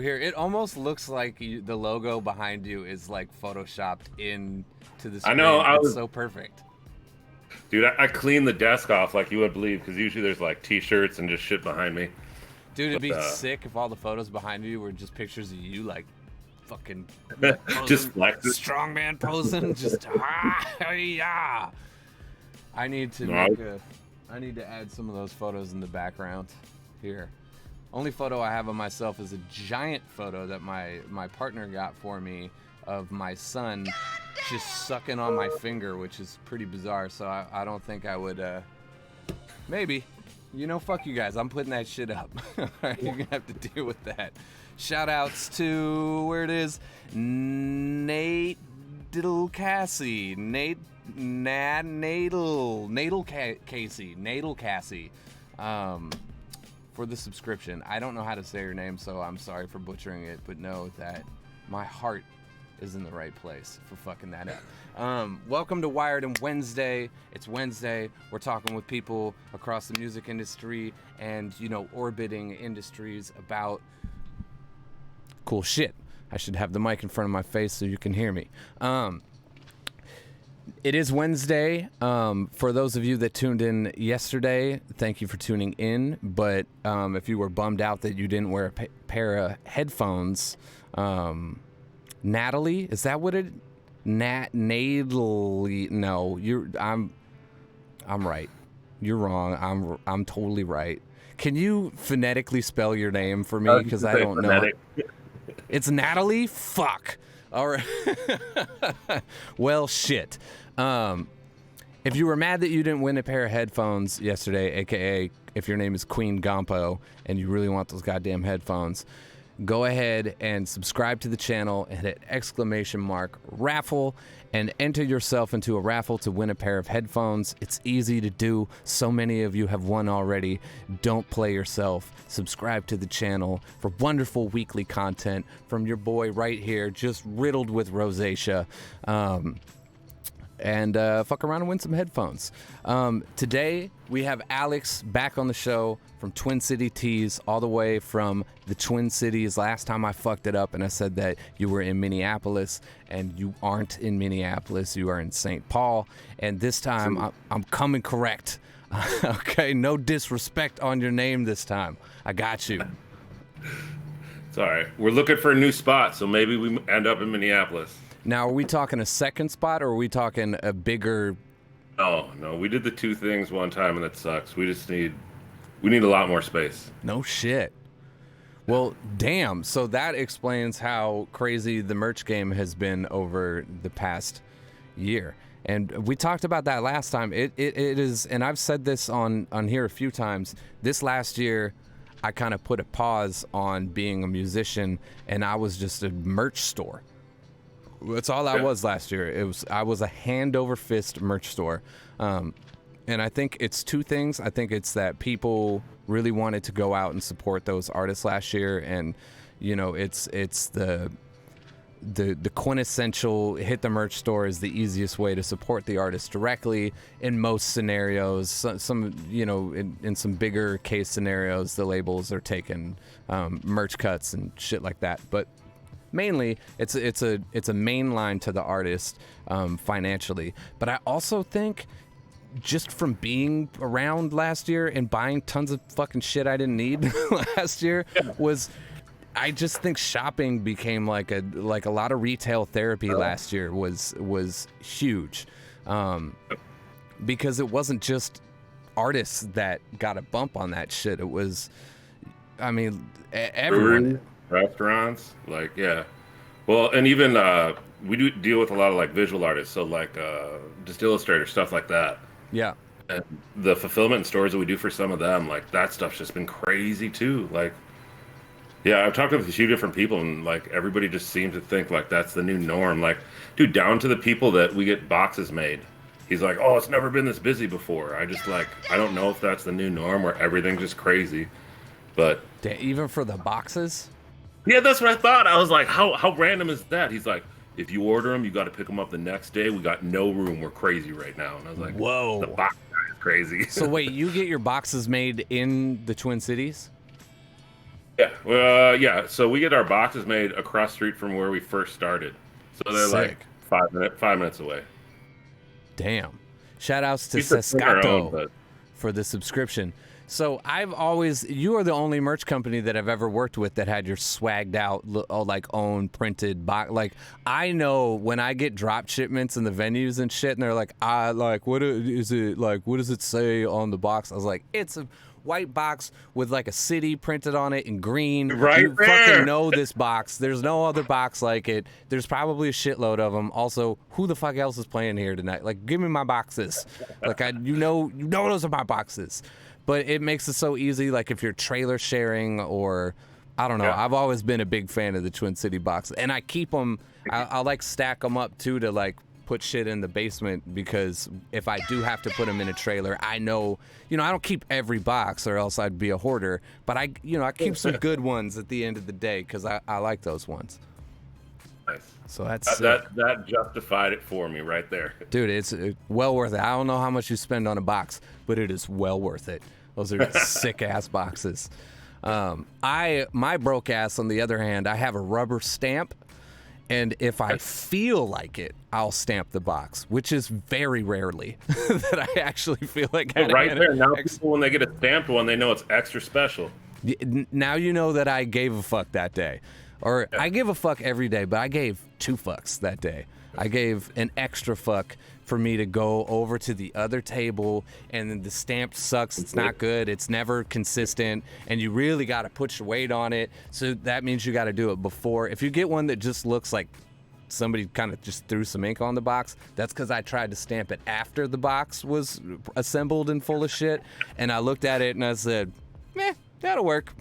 here. It almost looks like the logo behind you is like photoshopped into the screen. I know. It's so perfect. Dude, I cleaned the desk off like you would believe, because usually there's like t-shirts and just shit behind me. Dude, it'd be sick if all the photos behind you were just pictures of you, like fucking just flexing, strongman posing, just yeah. I need to add some of those photos in the background here. Only photo I have of myself is a giant photo that my partner got for me of my son just sucking on my finger, which is pretty bizarre. So I don't think I would. Maybe, fuck you guys. I'm putting that shit up. You're gonna have to deal with that. Shout outs to where it is, Nate Diddle Cassie, Casey, for the subscription. I don't know how to say your name, so I'm sorry for butchering it, but know that my heart is in the right place for fucking that up. Welcome to Wired and Wednesday. It's Wednesday. We're talking with people across the music industry and, orbiting industries about cool shit. I should have the mic in front of my face so you can hear me. It is Wednesday. For those of you that tuned in yesterday, thank you for tuning in. But if you were bummed out that you didn't wear a pair of headphones, Natalie, is that what it? Natalie? No, I'm right. You're wrong. I'm totally right. Can you phonetically spell your name for me? Because I don't know. It's Natalie? Fuck. All right. Well, shit. If you were mad that you didn't win a pair of headphones yesterday, aka if your name is Queen Gompo and you really want those goddamn headphones, go ahead and subscribe to the channel and hit !raffle and enter yourself into a raffle to win a pair of headphones. It's easy to do. So many of you have won already. Don't play yourself. Subscribe to the channel for wonderful weekly content from your boy right here, just riddled with rosacea. And fuck around and win some headphones. Today, we have Alex back on the show from Twin City Tees, all the way from the Twin Cities. Last time I fucked it up and I said that you were in Minneapolis, and you aren't in Minneapolis. You are in St. Paul. And this time, I'm coming correct. Okay, no disrespect on your name this time. I got you. It's all right. We're looking for a new spot, so maybe we end up in Minneapolis. Now, are we talking a second spot, or are we talking a bigger... No, we did the two things one time, and that sucks. We need a lot more space. No shit. Well, damn. So that explains how crazy the merch game has been over the past year. And we talked about that last time. It is, and I've said this on here a few times, this last year, I kind of put a pause on being a musician, and I was just a merch store. That's all I was last year. I was a hand over fist merch store. And I think it's two things. I think it's that people really wanted to go out and support those artists last year, and it's the quintessential hit the merch store is the easiest way to support the artist directly in most scenarios. Some in some bigger case scenarios, the labels are taking merch cuts and shit like that, but mainly it's a main line to the artist financially. But I also think, just from being around last year and buying tons of fucking shit I didn't need last year, I just think shopping became like a lot of retail therapy last year was huge, because it wasn't just artists that got a bump on that shit. It was, I mean, everyone. Restaurants, well, and even we do deal with a lot of like visual artists, so like just illustrator stuff like that. Yeah. And the fulfillment stores that we do for some of them, like that stuff's just been crazy too. Like, yeah, I've talked with a few different people, and like everybody just seems to think like that's the new norm. Like, dude, down to the people that we get boxes made. He's like, oh, it's never been this busy before. I don't know if that's the new norm where everything's just crazy. But even for the boxes? Yeah, that's what I thought. I was like, how random is that? He's like, if you order them, you got to pick them up the next day. We got no room. We're crazy right now. And I was like, whoa, the box guy is crazy. So wait, you get your boxes made in the Twin Cities? Yeah, well, yeah. So we get our boxes made across the street from where we first started. So they're like Sick. 5 minutes away. Damn. Shout outs to We used to print our own, Sescato but for the subscription. So you are the only merch company that I've ever worked with that had your swagged out, like own printed box. Like I know when I get drop shipments in the venues and shit, and they're like, what is it like? What does it say on the box? I was like, it's a white box with like a city printed on it in green. right You there. fucking know this box. There's no other box like it. There's probably a shitload of them. Also, who the fuck else is playing here tonight? Like, give me my boxes. Like, you know those are my boxes. But it makes it so easy. Like, if you're trailer sharing or I don't know. Yeah. I've always been a big fan of the Twin City boxes, and I keep them. I like stack them up too to like put shit in the basement, because if I do have to put them in a trailer, I know, I don't keep every box or else I'd be a hoarder, but I keep some good ones at the end of the day because I like those ones. Nice. So that's that justified it for me right there. dude, it's well worth it. I don't know how much you spend on a box, but it is well worth it. Those are sick ass boxes. My broke ass, on the other hand, I have a rubber stamp. And if I feel like it, I'll stamp the box, which is very rarely that I actually feel like I Right there. Now people, when they get a stamped one, they know it's extra special. Now you know that I gave a fuck that day. Or I give a fuck every day, but I gave 2 fucks that day. I gave an extra fuck for me to go over to the other table, and then the stamp sucks. It's not good. It's never consistent, and you really got to put your weight on it. So that means you got to do it before. If you get one that just looks like somebody kind of just threw some ink on the box, that's because I tried to stamp it after the box was assembled and full of shit, and I looked at it and I said, that'll work,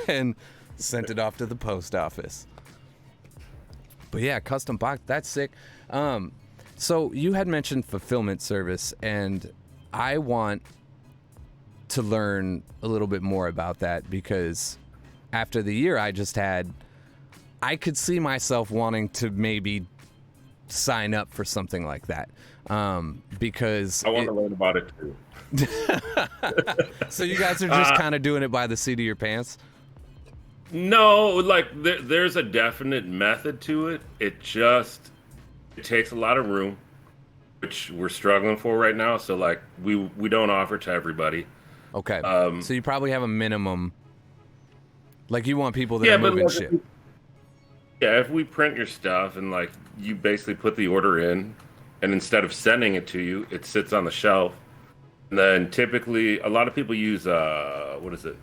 and sent it off to the post office. But yeah, custom box, that's sick. So you had mentioned fulfillment service, and I want to learn a little bit more about that, because after the year I just had, I could see myself wanting to maybe sign up for something like that, because I want to learn about it too. So you guys are just kind of doing it by the seat of your pants? No, like there's a definite method to it. It takes a lot of room, which we're struggling for right now. So like we don't offer to everybody. Okay. So you probably have a minimum. Like you want people that are moving shit. If we print your stuff and like you basically put the order in, and instead of sending it to you, it sits on the shelf. And then typically a lot of people use what is it?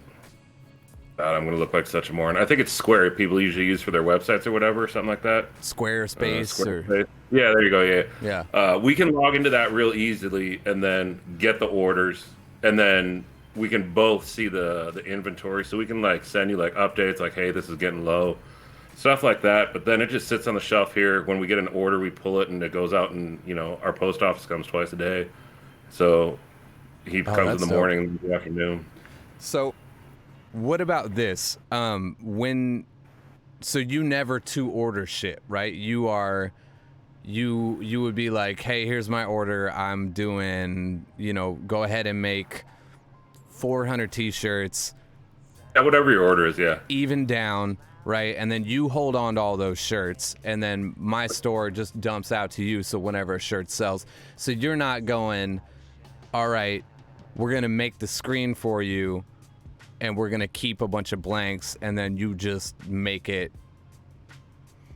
I'm going to look like such a moron. I think it's Square. People usually use for their websites or whatever, something like that. Squarespace. Yeah, there you go. Yeah. We can log into that real easily and then get the orders, and then we can both see the inventory. So we can like send you like updates, like, hey, this is getting low, stuff like that. But then it just sits on the shelf here. When we get an order, we pull it and it goes out, and our post office comes twice a day. So he comes in the morning and in the afternoon. So what about this? So you never to order shit, right? You would be like, hey, here's my order. I'm doing, go ahead and make 400 t-shirts. Yeah, whatever your order is, yeah. Even down, right? And then you hold on to all those shirts, and then my store just dumps out to you. So whenever a shirt sells, so you're not going, all right, we're going to make the screen for you, and we're going to keep a bunch of blanks, and then you just make it.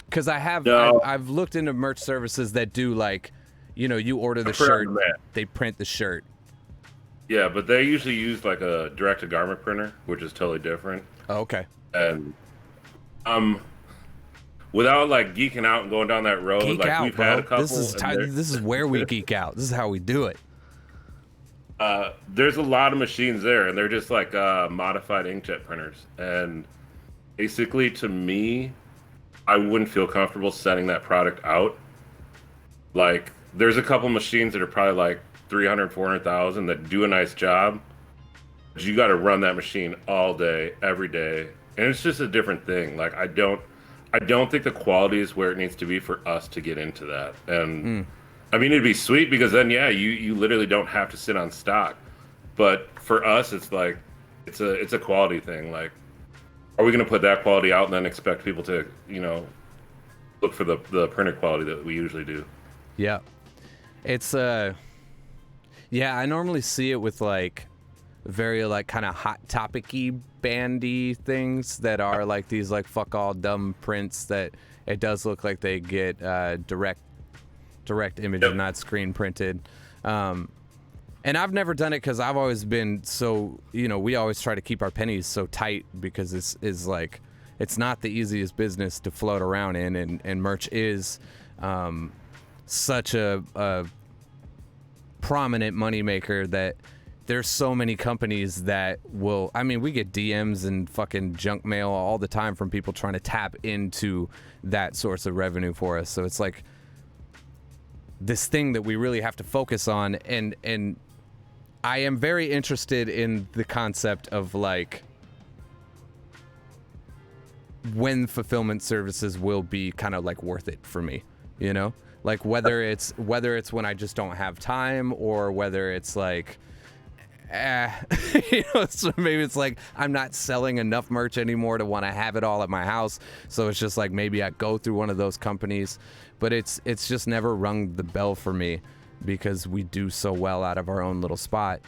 Because I've looked into merch services that do like, you order the shirt, they print the shirt. Yeah, but they usually use like a direct-to-garment printer, which is totally different. Oh, okay. And without like geeking out and going down that road, geek like out, we've bro. had a couple. This is where we geek out. This is how we do it. There's a lot of machines there, and they're just like modified inkjet printers. And basically, to me, I wouldn't feel comfortable sending that product out. Like, there's a couple machines that are probably like 300, 400,000 that do a nice job. But you got to run that machine all day, every day, and it's just a different thing. Like, I don't think the quality is where it needs to be for us to get into that. And I mean, it'd be sweet because then, yeah, you literally don't have to sit on stock. But for us, it's like it's a quality thing. Like, are we going to put that quality out and then expect people to, look for the printed quality that we usually do? Yeah. It's yeah, I normally see it with like very like kind of hot topic-y bandy things that are like these like fuck all dumb prints that it does look like they get direct image and not screen printed. And I've never done it because I've always been so, we always try to keep our pennies so tight because this is like, it's not the easiest business to float around in, and merch is such a prominent moneymaker that there's so many companies that will, I mean, we get DMs and fucking junk mail all the time from people trying to tap into that source of revenue for us. So it's like this thing that we really have to focus on, and I am very interested in the concept of like when fulfillment services will be kind of like worth it for me, like whether it's when I just don't have time, or whether it's like so maybe it's like I'm not selling enough merch anymore to want to have it all at my house, so it's just like maybe I go through one of those companies, but it's just never rung the bell for me because we do so well out of our own little spot.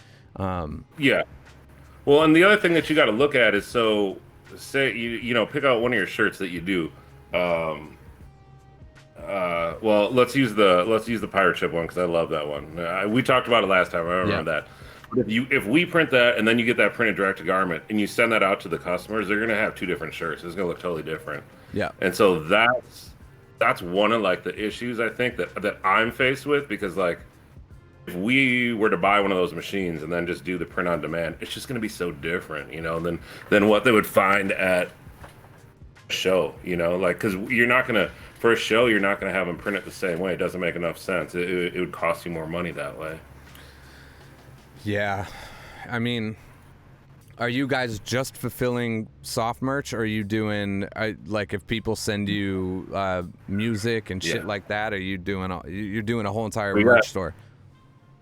Yeah. Well, and the other thing that you got to look at is, so say you pick out one of your shirts that you do. Well, let's use the pirate ship one because I love that one. We talked about it last time. I remember that. But if we print that and then you get that printed direct to garment and you send that out to the customers, they're gonna have two different shirts. It's gonna look totally different. Yeah. And so that's one of like the issues I think that I'm faced with, because like if we were to buy one of those machines and then just do the print on demand, it's just gonna be so different, than what they would find at a show, like, because you're not gonna, for a show, you're not gonna have them print it the same way. It doesn't make enough sense. It would cost you more money that way. Yeah, I mean, are you guys just fulfilling soft merch, or are you doing like if people send you music and shit like that? Are you doing you're doing a whole entire merch store?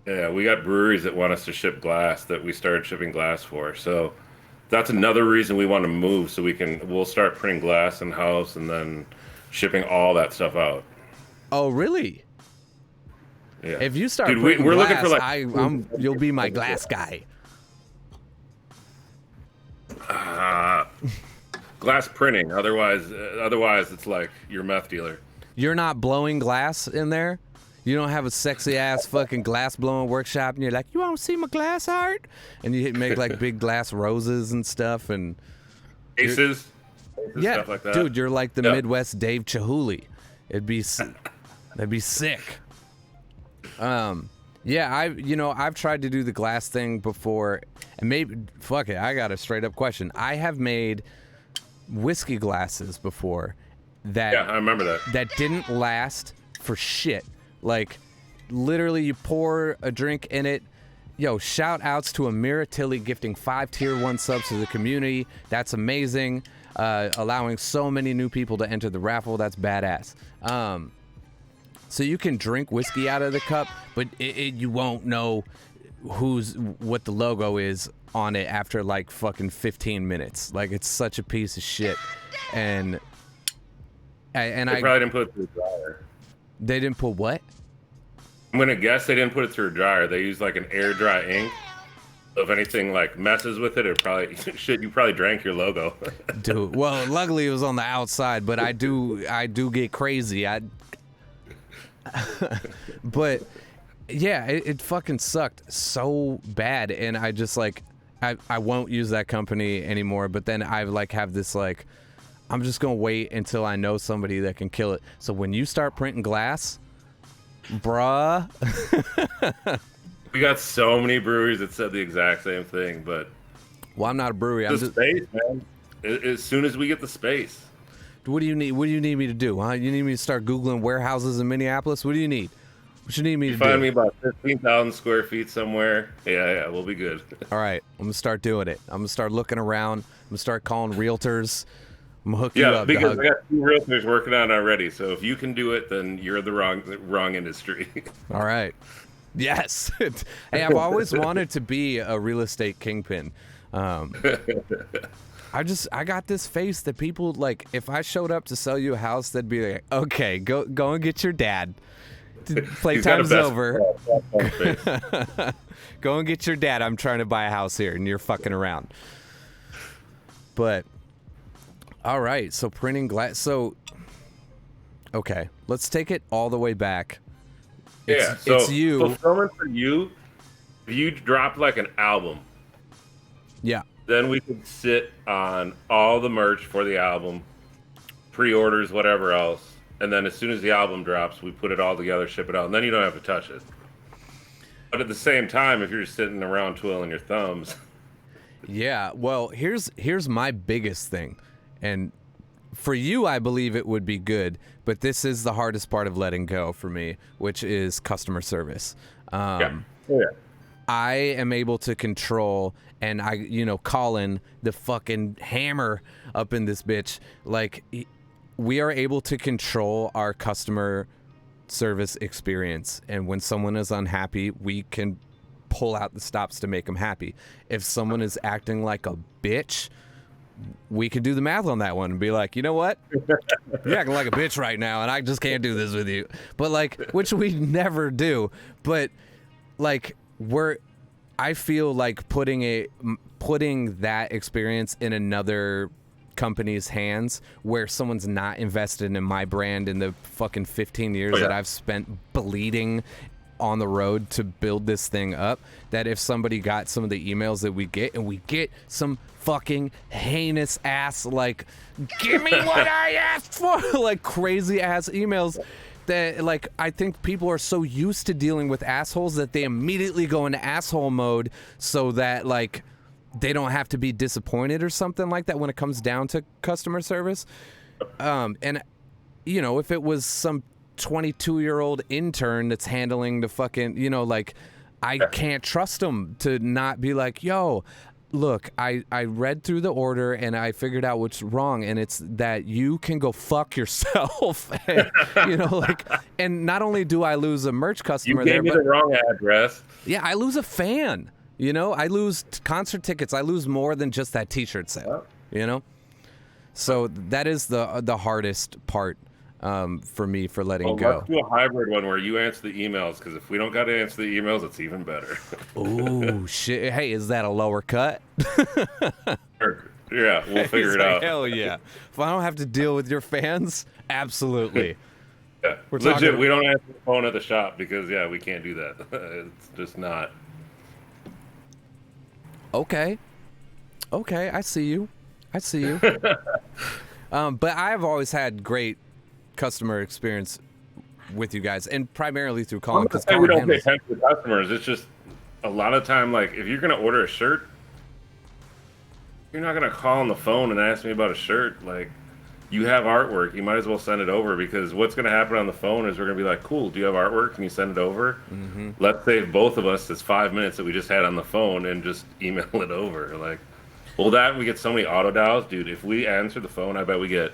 Yeah, we got breweries that want us to ship glass that we started shipping glass for. So that's another reason we want to move, so we'll start printing glass in house and then shipping all that stuff out. Oh, really? Yeah. If you start Dude, printing we're glass, looking for like you'll be my glass guy. Glass printing. Otherwise, it's like you're a meth dealer. You're not blowing glass in there? You don't have a sexy ass fucking glass blowing workshop, and you're like, you want to see my glass art? And you make like big glass roses and stuff, and Aces. Yeah, stuff like that. Dude, you're like the Midwest Dave Chihuly. That'd be sick. Yeah, I've tried to do the glass thing before, and maybe, fuck it, I got a straight up question. I have made whiskey glasses before that, I remember that didn't last for shit. Like, literally, you pour a drink in it. Yo, shout outs to Amira Tilly gifting 5 tier 1 subs to the community. That's amazing. Allowing so many new people to enter the raffle. That's badass. So you can drink whiskey out of the cup, but you won't know what the logo is on it after like fucking 15 minutes. Like, it's such a piece of shit. And they probably didn't put it through a dryer. They didn't put what? I'm gonna guess they didn't put it through a dryer. They used like an air dry ink. So if anything like messes with it, probably shit. You probably drank your logo. Dude, well, luckily it was on the outside, but I do get crazy. But yeah, it fucking sucked so bad, and I just like I won't use that company anymore. But then I like have this like, I'm just gonna wait until I know somebody that can kill it. So when you start printing glass, bruh. We got so many breweries that said the exact same thing, but well, I'm not a brewery. I'm just space, man. As soon as we get the space. What do you need? What do you need me to do? Huh? You need me to start Googling warehouses in Minneapolis? What do you need? What you need me to do? Find me about 15,000 square feet somewhere. Yeah, we'll be good. All right, I'm gonna start doing it. I'm gonna start looking around. I'm gonna start calling realtors. I'm gonna hook you up. Yeah, because I got 2 realtors working on it already. So if you can do it, then you're the wrong industry. All right. Yes. Hey, I've always wanted to be a real estate kingpin. I got this face that people like. If I showed up to sell you a house, they'd be like, okay, go and get your dad. Playtime's over. Go and get your dad. I'm trying to buy a house here, and you're fucking around. But all right, so printing glass. So okay, let's take it all the way back. It's you. Fulfillment for you. If you dropped like an album, yeah. Then we could sit on all the merch for the album, pre-orders, whatever else, and then as soon as the album drops, we put it all together, ship it out, and then you don't have to touch it. But at the same time, if you're just sitting around twiddling your thumbs. Yeah, well, here's my biggest thing. And for you, I believe it would be good, but this is the hardest part of letting go for me, which is customer service. Yeah. I am able to control, and Colin, the fucking hammer up in this bitch, like, we are able to control our customer service experience. And when someone is unhappy, we can pull out the stops to make them happy. If someone is acting like a bitch, we can do the math on that one and be like, you know what? You're acting like a bitch right now, and I just can't do this with you. But like, which we never do. But like, I feel like putting that experience in another company's hands where someone's not invested in my brand in the fucking 15 years that I've spent bleeding on the road to build this thing up, that if somebody got some of the emails that we get, and we get some fucking heinous ass, like, give me what I asked for, like crazy ass emails, that like, I think people are so used to dealing with assholes that they immediately go into asshole mode so that like they don't have to be disappointed or something like that when it comes down to customer service. And if it was some 22-year-old intern that's handling the fucking, like, I can't trust them to not be like, yo, look, I read through the order and I figured out what's wrong, and it's that you can go fuck yourself. And, and not only do I lose a merch customer, you gave me the wrong address. Yeah, I lose a fan. I lose concert tickets. I lose more than just that T-shirt sale. So that is the hardest part for me for letting go. Let's do a hybrid one where you answer the emails, because if we don't got to answer the emails, it's even better. Oh shit! Hey, is that a lower cut? Yeah, we'll figure it out. Hell yeah! If I don't have to deal with your fans, absolutely. Yeah, legit. We don't answer the phone at the shop because we can't do that. It's just not. Okay, I see you. But I've always had great customer experience with you guys, and primarily through Colin. Because we don't pay attention to customers. It's just a lot of time, like, if you're gonna order a shirt, you're not gonna call on the phone and ask me about a shirt. Like, you have artwork, you might as well send it over, because what's gonna happen on the phone is we're gonna be like, cool, do you have artwork? Can you send it over? Mm-hmm. Let's save both of us this 5 minutes that we just had on the phone and just email it over. Like, well, we get so many auto dials, dude. If we answer the phone, I bet we get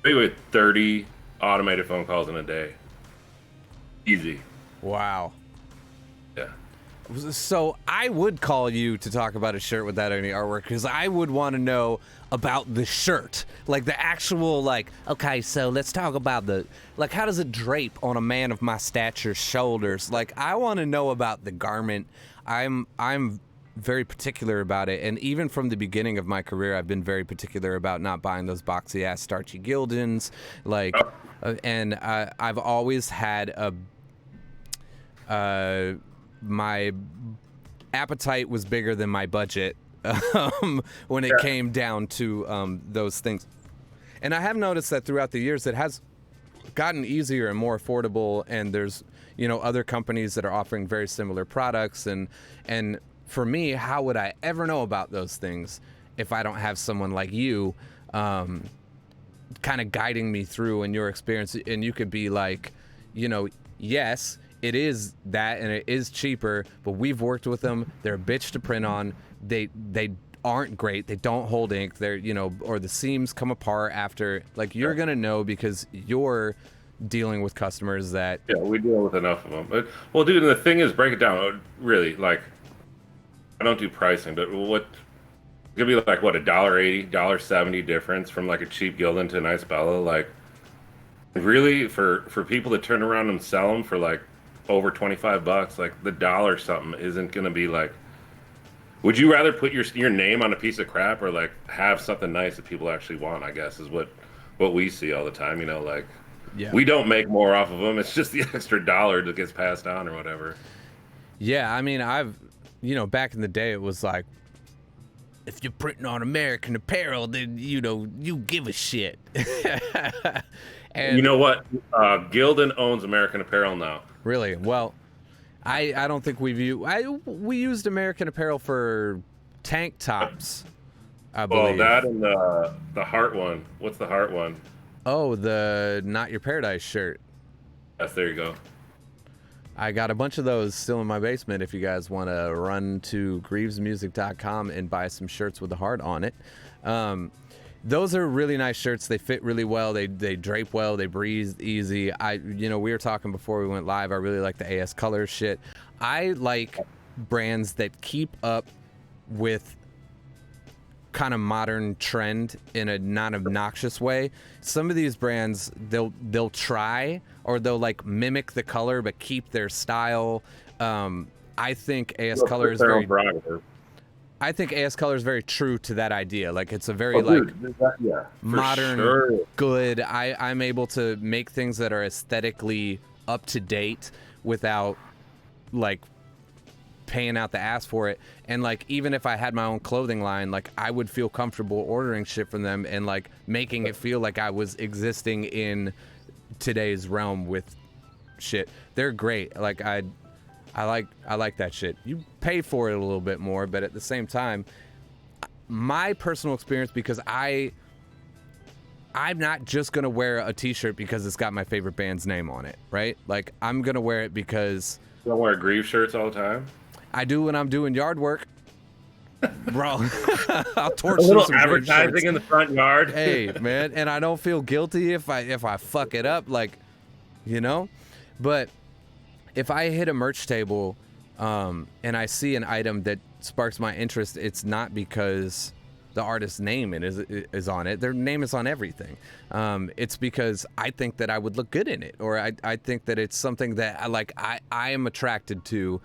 maybe 30 automated phone calls in a day. Easy. Wow. Yeah. So I would call you to talk about a shirt without any artwork, because I would want to know about the shirt, like the actual, like, okay, so let's talk about how does it drape on a man of my stature's shoulders? Like, I want to know about the garment. I'm very particular about it, and even from the beginning of my career, I've been very particular about not buying those boxy ass starchy Gildans, like, and I've always had my appetite was bigger than my budget when it came down to those things, and I have noticed that throughout the years it has gotten easier and more affordable, and there's other companies that are offering very similar products, and for me, how would I ever know about those things if I don't have someone like you kind of guiding me through in your experience? And you could be like, yes, it is that, and it is cheaper, but we've worked with them. They're a bitch to print on. They aren't great. They don't hold ink. They're, or the seams come apart after. Like, you're going to know because you're dealing with customers that... Yeah, we deal with enough of them. Well, dude, the thing is, break it down. Really, like, I don't do pricing, but gonna be like what, $1.80, $1.70 difference from like a cheap Gildan to a nice Bella. Like really for people to turn around and sell them for like over $25, like the dollar something isn't gonna be like. Would you rather put your name on a piece of crap or like have something nice that people actually want? I guess is what we see all the time. You know, like Yeah. we don't make more off of them. It's just the extra dollar that gets passed on or whatever. Yeah, I mean, back in the day, it was like, if you're printing on American Apparel, then, you give a shit. And you know what? Gildan owns American Apparel now. Really? Well, I don't think we used American Apparel for tank tops, I believe. Well, that and the Heart one. What's the Heart one? Oh, the Not Your Paradise shirt. Yes, there you go. I got a bunch of those still in my basement if you guys want to run to grievesmusic.com and buy some shirts with the heart on it. Those are really nice shirts. They fit really well. They drape well. They breathe easy. We were talking before we went live. I really like the AS Colors shit. I like brands that keep up with kind of modern trend in a non obnoxious way. Some of these brands, they'll try, or they'll like mimic the color but keep their style. I think AS Color is very. I think AS Color is very true to that idea. Like it's a very modern, sure. Good. I'm able to make things that are aesthetically up to date without like paying out the ass for it. And like even if I had my own clothing line, like I would feel comfortable ordering shit from them and like making it feel like I was existing in today's realm with shit. They're great. Like I like that shit. You pay for it a little bit more, but at the same time, my personal experience, because I'm not just gonna wear a t-shirt because it's got my favorite band's name on it, right? Like I'm gonna wear it because you don't wear Grieve shirts all the time. I do when I'm doing yard work. Bro, I'll torch a little some advertising in the front yard. Hey, man, and I don't feel guilty if I fuck it up, like, but if I hit a merch table and I see an item that sparks my interest, it's not because the artist's name is on it. Their name is on everything. It's because I think that I would look good in it, or I think that it's something that I am attracted to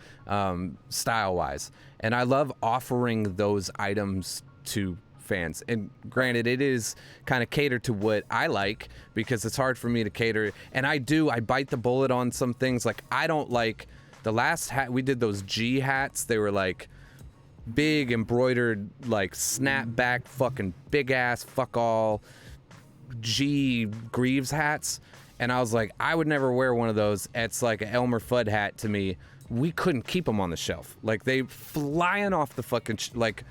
style-wise. And I love offering those items to fans. And granted, it is kind of catered to what I like because it's hard for me to cater. And I bite the bullet on some things. Like I don't like the last hat we did, those G hats. They were like big embroidered, like snapback, fucking big ass, fuck all G Greaves hats. And I was like, I would never wear one of those. It's like an Elmer Fudd hat to me. We couldn't keep them on the shelf. Like they flying off the fucking like.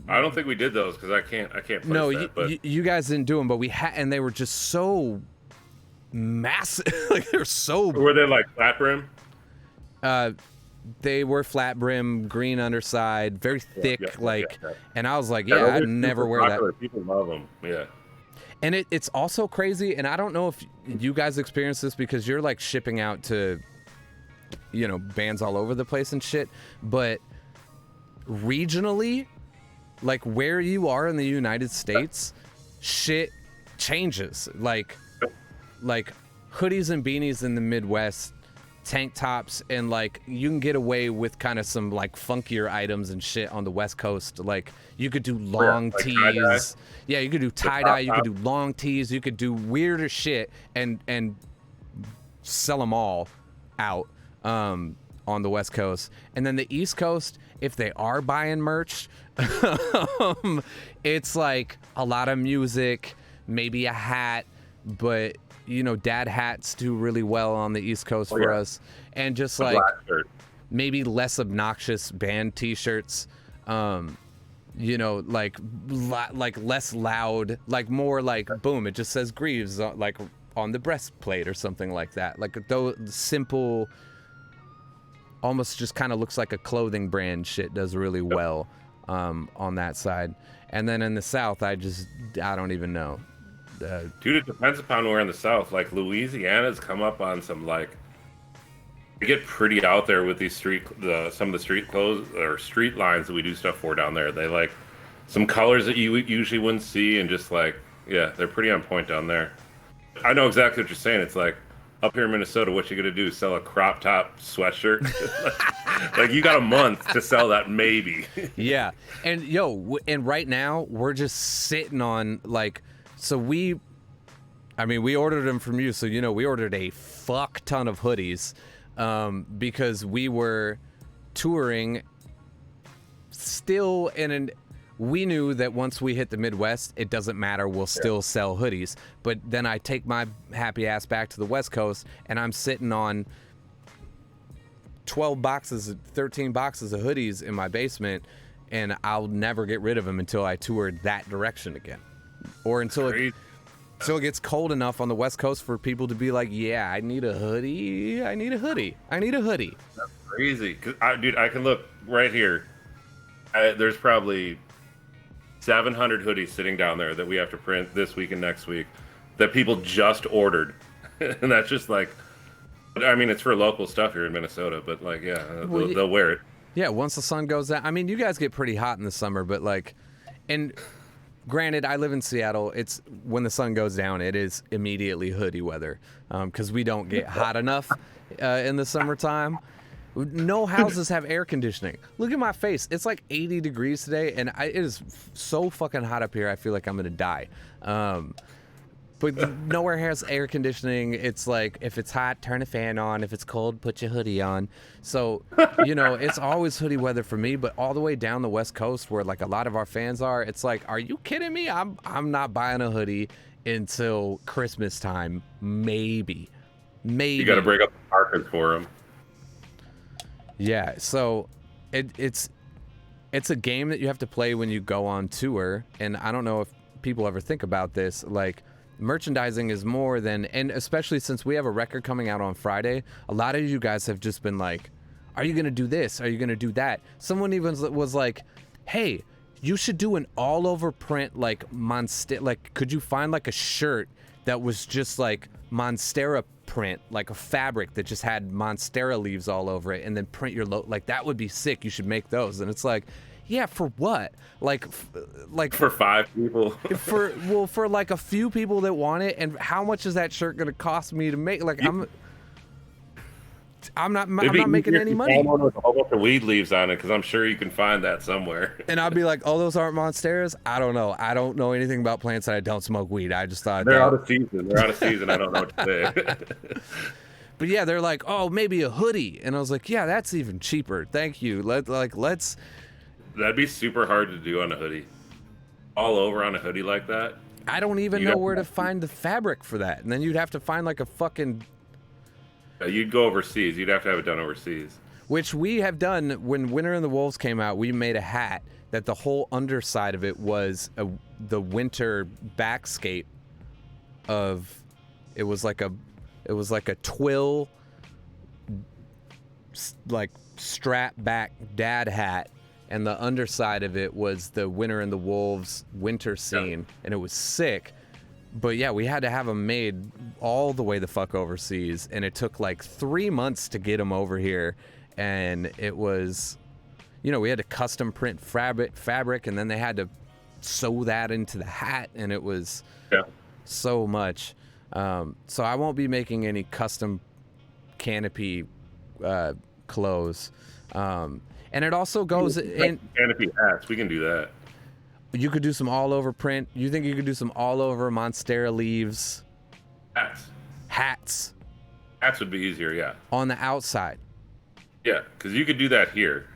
I don't think we did those because I can't. No, that, you guys didn't do them, but we had, and they were just so massive. Like they're so. Were they like flat brim? They were flat brim, green underside, very thick, and I was like, I'd never wear popular. That. People love them, yeah. And it's also crazy, and I don't know if you guys experience this because you're like shipping out to, bands all over the place and shit, but regionally, like where you are in the United States, shit changes. Like hoodies and beanies in the Midwest, tank tops, and like you can get away with kind of some like funkier items and shit on the West Coast. Like you could do long tees. Tie-dye. Yeah, you could do tie-dye, you could do long tees, you could do weirder shit and sell them all out on the West Coast. And then the East Coast, if they are buying merch, it's like a lot of music, maybe a hat, but dad hats do really well on the East Coast for us, and just like maybe less obnoxious band t-shirts, like less loud, like more like boom, it just says Greaves like on the breastplate or something like that. Like those simple, almost just kind of looks like a clothing brand shit does really well on that side. And then in the South, I don't even know. Dude, it depends upon where in the South. Like Louisiana's come up on some like, we get pretty out there with these some of the street clothes or street lines that we do stuff for down there. some colors that you usually wouldn't see, and just like, yeah, they're pretty on point down there. I know exactly what you're saying. It's like up here in Minnesota, what you gonna do? Sell a crop top sweatshirt? Like you got a month to sell that, maybe. Yeah, and and right now we're just sitting on like, so we ordered them from you, so we ordered a fuck ton of hoodies, because we were touring still we knew that once we hit the Midwest, it doesn't matter, we'll still sell hoodies. But then I take my happy ass back to the West Coast, and I'm sitting on 13 boxes of hoodies in my basement, and I'll never get rid of them until I tour that direction again. Or until it gets cold enough on the West Coast for people to be like, yeah, I need a hoodie. That's crazy. 'Cause I can look right here. There's probably 700 hoodies sitting down there that we have to print this week and next week that people just ordered. And that's just like, I mean, it's for local stuff here in Minnesota, but like, yeah, they'll wear it. Yeah, once the sun goes down. I mean, you guys get pretty hot in the summer, but like, and granted, I live in Seattle. It's when the sun goes down, it is immediately hoodie weather, because we don't get hot enough in the summertime. No houses have air conditioning. Look at my face. It's like 80 degrees today, and it is so fucking hot up here, I feel like I'm going to die. But nowhere has air conditioning. It's like, if it's hot, turn a fan on. If it's cold, put your hoodie on. So, it's always hoodie weather for me, but all the way down the West Coast where like a lot of our fans are, it's like, are you kidding me? I'm not buying a hoodie until Christmas time. Maybe. You got to break up the market for them. Yeah, so it's a game that you have to play when you go on tour, and I don't know if people ever think about this, like merchandising is more than, and especially since we have a record coming out on Friday, a lot of you guys have just been like, are you going to do this? Are you going to do that? Someone even was like, hey, you should do an all over print like like could you find like a shirt that was just like Monstera print, like a fabric that just had Monstera leaves all over it, and then print your like that would be sick. You should make those. And it's like, yeah, for what? Like for 5 people. for like a few people that want it. And how much is that shirt gonna cost me to make? Like I'm not making any money. One with a whole bunch of weed leaves on it, because I'm sure you can find that somewhere. And I'll be like, oh, those aren't Monsteras? I don't know. I don't know anything about plants, and I don't smoke weed. I just thought they're out of season. I don't know what to say. But yeah, they're like, oh, maybe a hoodie, and I was like, yeah, that's even cheaper. Thank you. Let's. That'd be super hard to do on a hoodie. All over on a hoodie like that. I don't even know where to find the fabric for that, and then you'd have to find like a fucking. You'd go overseas. You'd have to have it done overseas. Which we have done. When Winter and the Wolves came out, we made a hat that the whole underside of it was the winter backscape of. It was like a twill, like strap back dad hat, and the underside of it was the Winter and the Wolves winter scene, and it was sick. But yeah, we had to have them made all the way the fuck overseas, and it took like 3 months to get them over here, and it was, we had to custom print fabric, and then they had to sew that into the hat, and it was so much. So I won't be making any custom canopy clothes, and it also goes in canopy hats. We can do that. You could do some all over print. You think you could do some all over Monstera leaves? Hats would be easier, yeah. On the outside. Yeah, because you could do that here.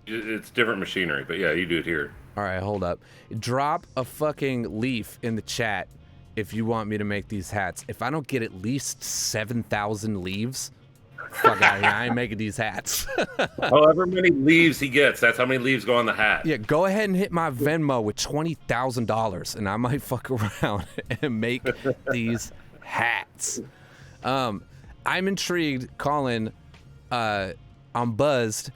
It's different machinery, but yeah, you do it here. All right, hold up. Drop a fucking leaf in the chat if you want me to make these hats. If I don't get at least 7,000 leaves, fuck out of here. I ain't making these hats. However many leaves he gets, that's how many leaves go on the hat. Yeah, go ahead and hit my Venmo with $20,000, and I might fuck around and make these hats. I'm intrigued, Colin. I'm buzzed.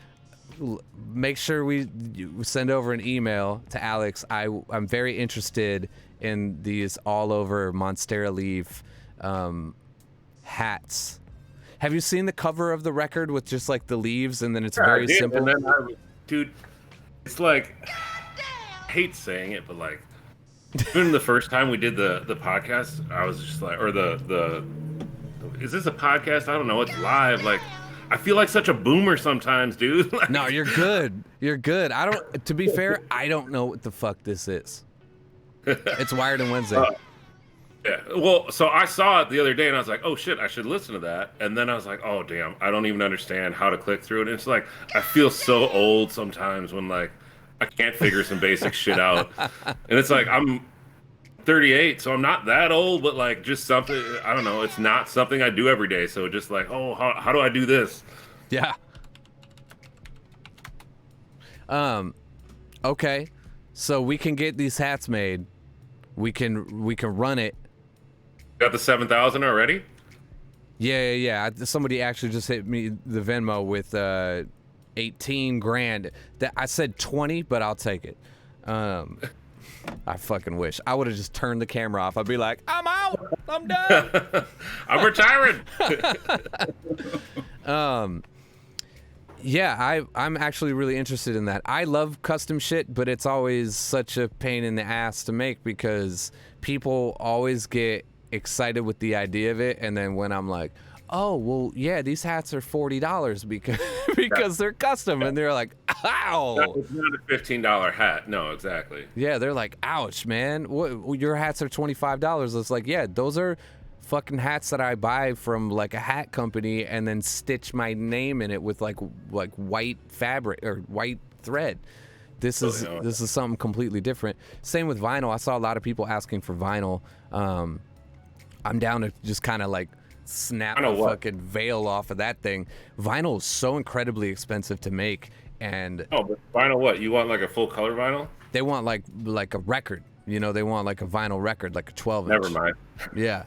Make sure you send over an email to Alex. I'm very interested in these all over Monstera leaf hats. Have you seen the cover of the record with just like the leaves, and then it's very simple? And then dude, it's like hate saying it, but like, even the first time we did the podcast, I was just like, or the is this a podcast? I don't know. It's live. Like, I feel like such a boomer sometimes, dude. Like, No, you're good. You're good. I don't. To be fair, I don't know what the fuck this is. It's Wired and Wednesday. Yeah. Well, so I saw it the other day, and I was like, "Oh shit, I should listen to that." And then I was like, "Oh damn, I don't even understand how to click through it." And it's like I feel so old sometimes when like I can't figure some basic shit out. And it's like I'm 38, so I'm not that old, but like just something, I don't know, it's not something I do every day. So just like, oh, how do I do this? Yeah. Okay. So we can get these hats made. We can run it. Got the 7,000 already? Yeah. Somebody actually just hit me the Venmo with 18 grand. That I said 20, but I'll take it. I fucking wish. I would have just turned the camera off. I'd be like, I'm out. I'm done. I'm retiring. Yeah, I'm actually really interested in that. I love custom shit, but it's always such a pain in the ass to make because people always get excited with the idea of it, and then when I'm like, oh, well, yeah, these hats are $40 because they're custom, and they're like, ow. It's not a $15 hat. No, exactly. Yeah, they're like, ouch, man. What, your hats are $25. It's like, yeah, those are fucking hats that I buy from like a hat company and then stitch my name in it with like white fabric or white thread. This is something completely different. Same with vinyl. I saw a lot of people asking for vinyl. I'm down to just kind of like snap the fucking veil off of that thing. Vinyl is so incredibly expensive to make, and but vinyl what? You want like a full color vinyl? They want like a record. You know, they want like a vinyl record, like a 12-inch. Never mind. Yeah.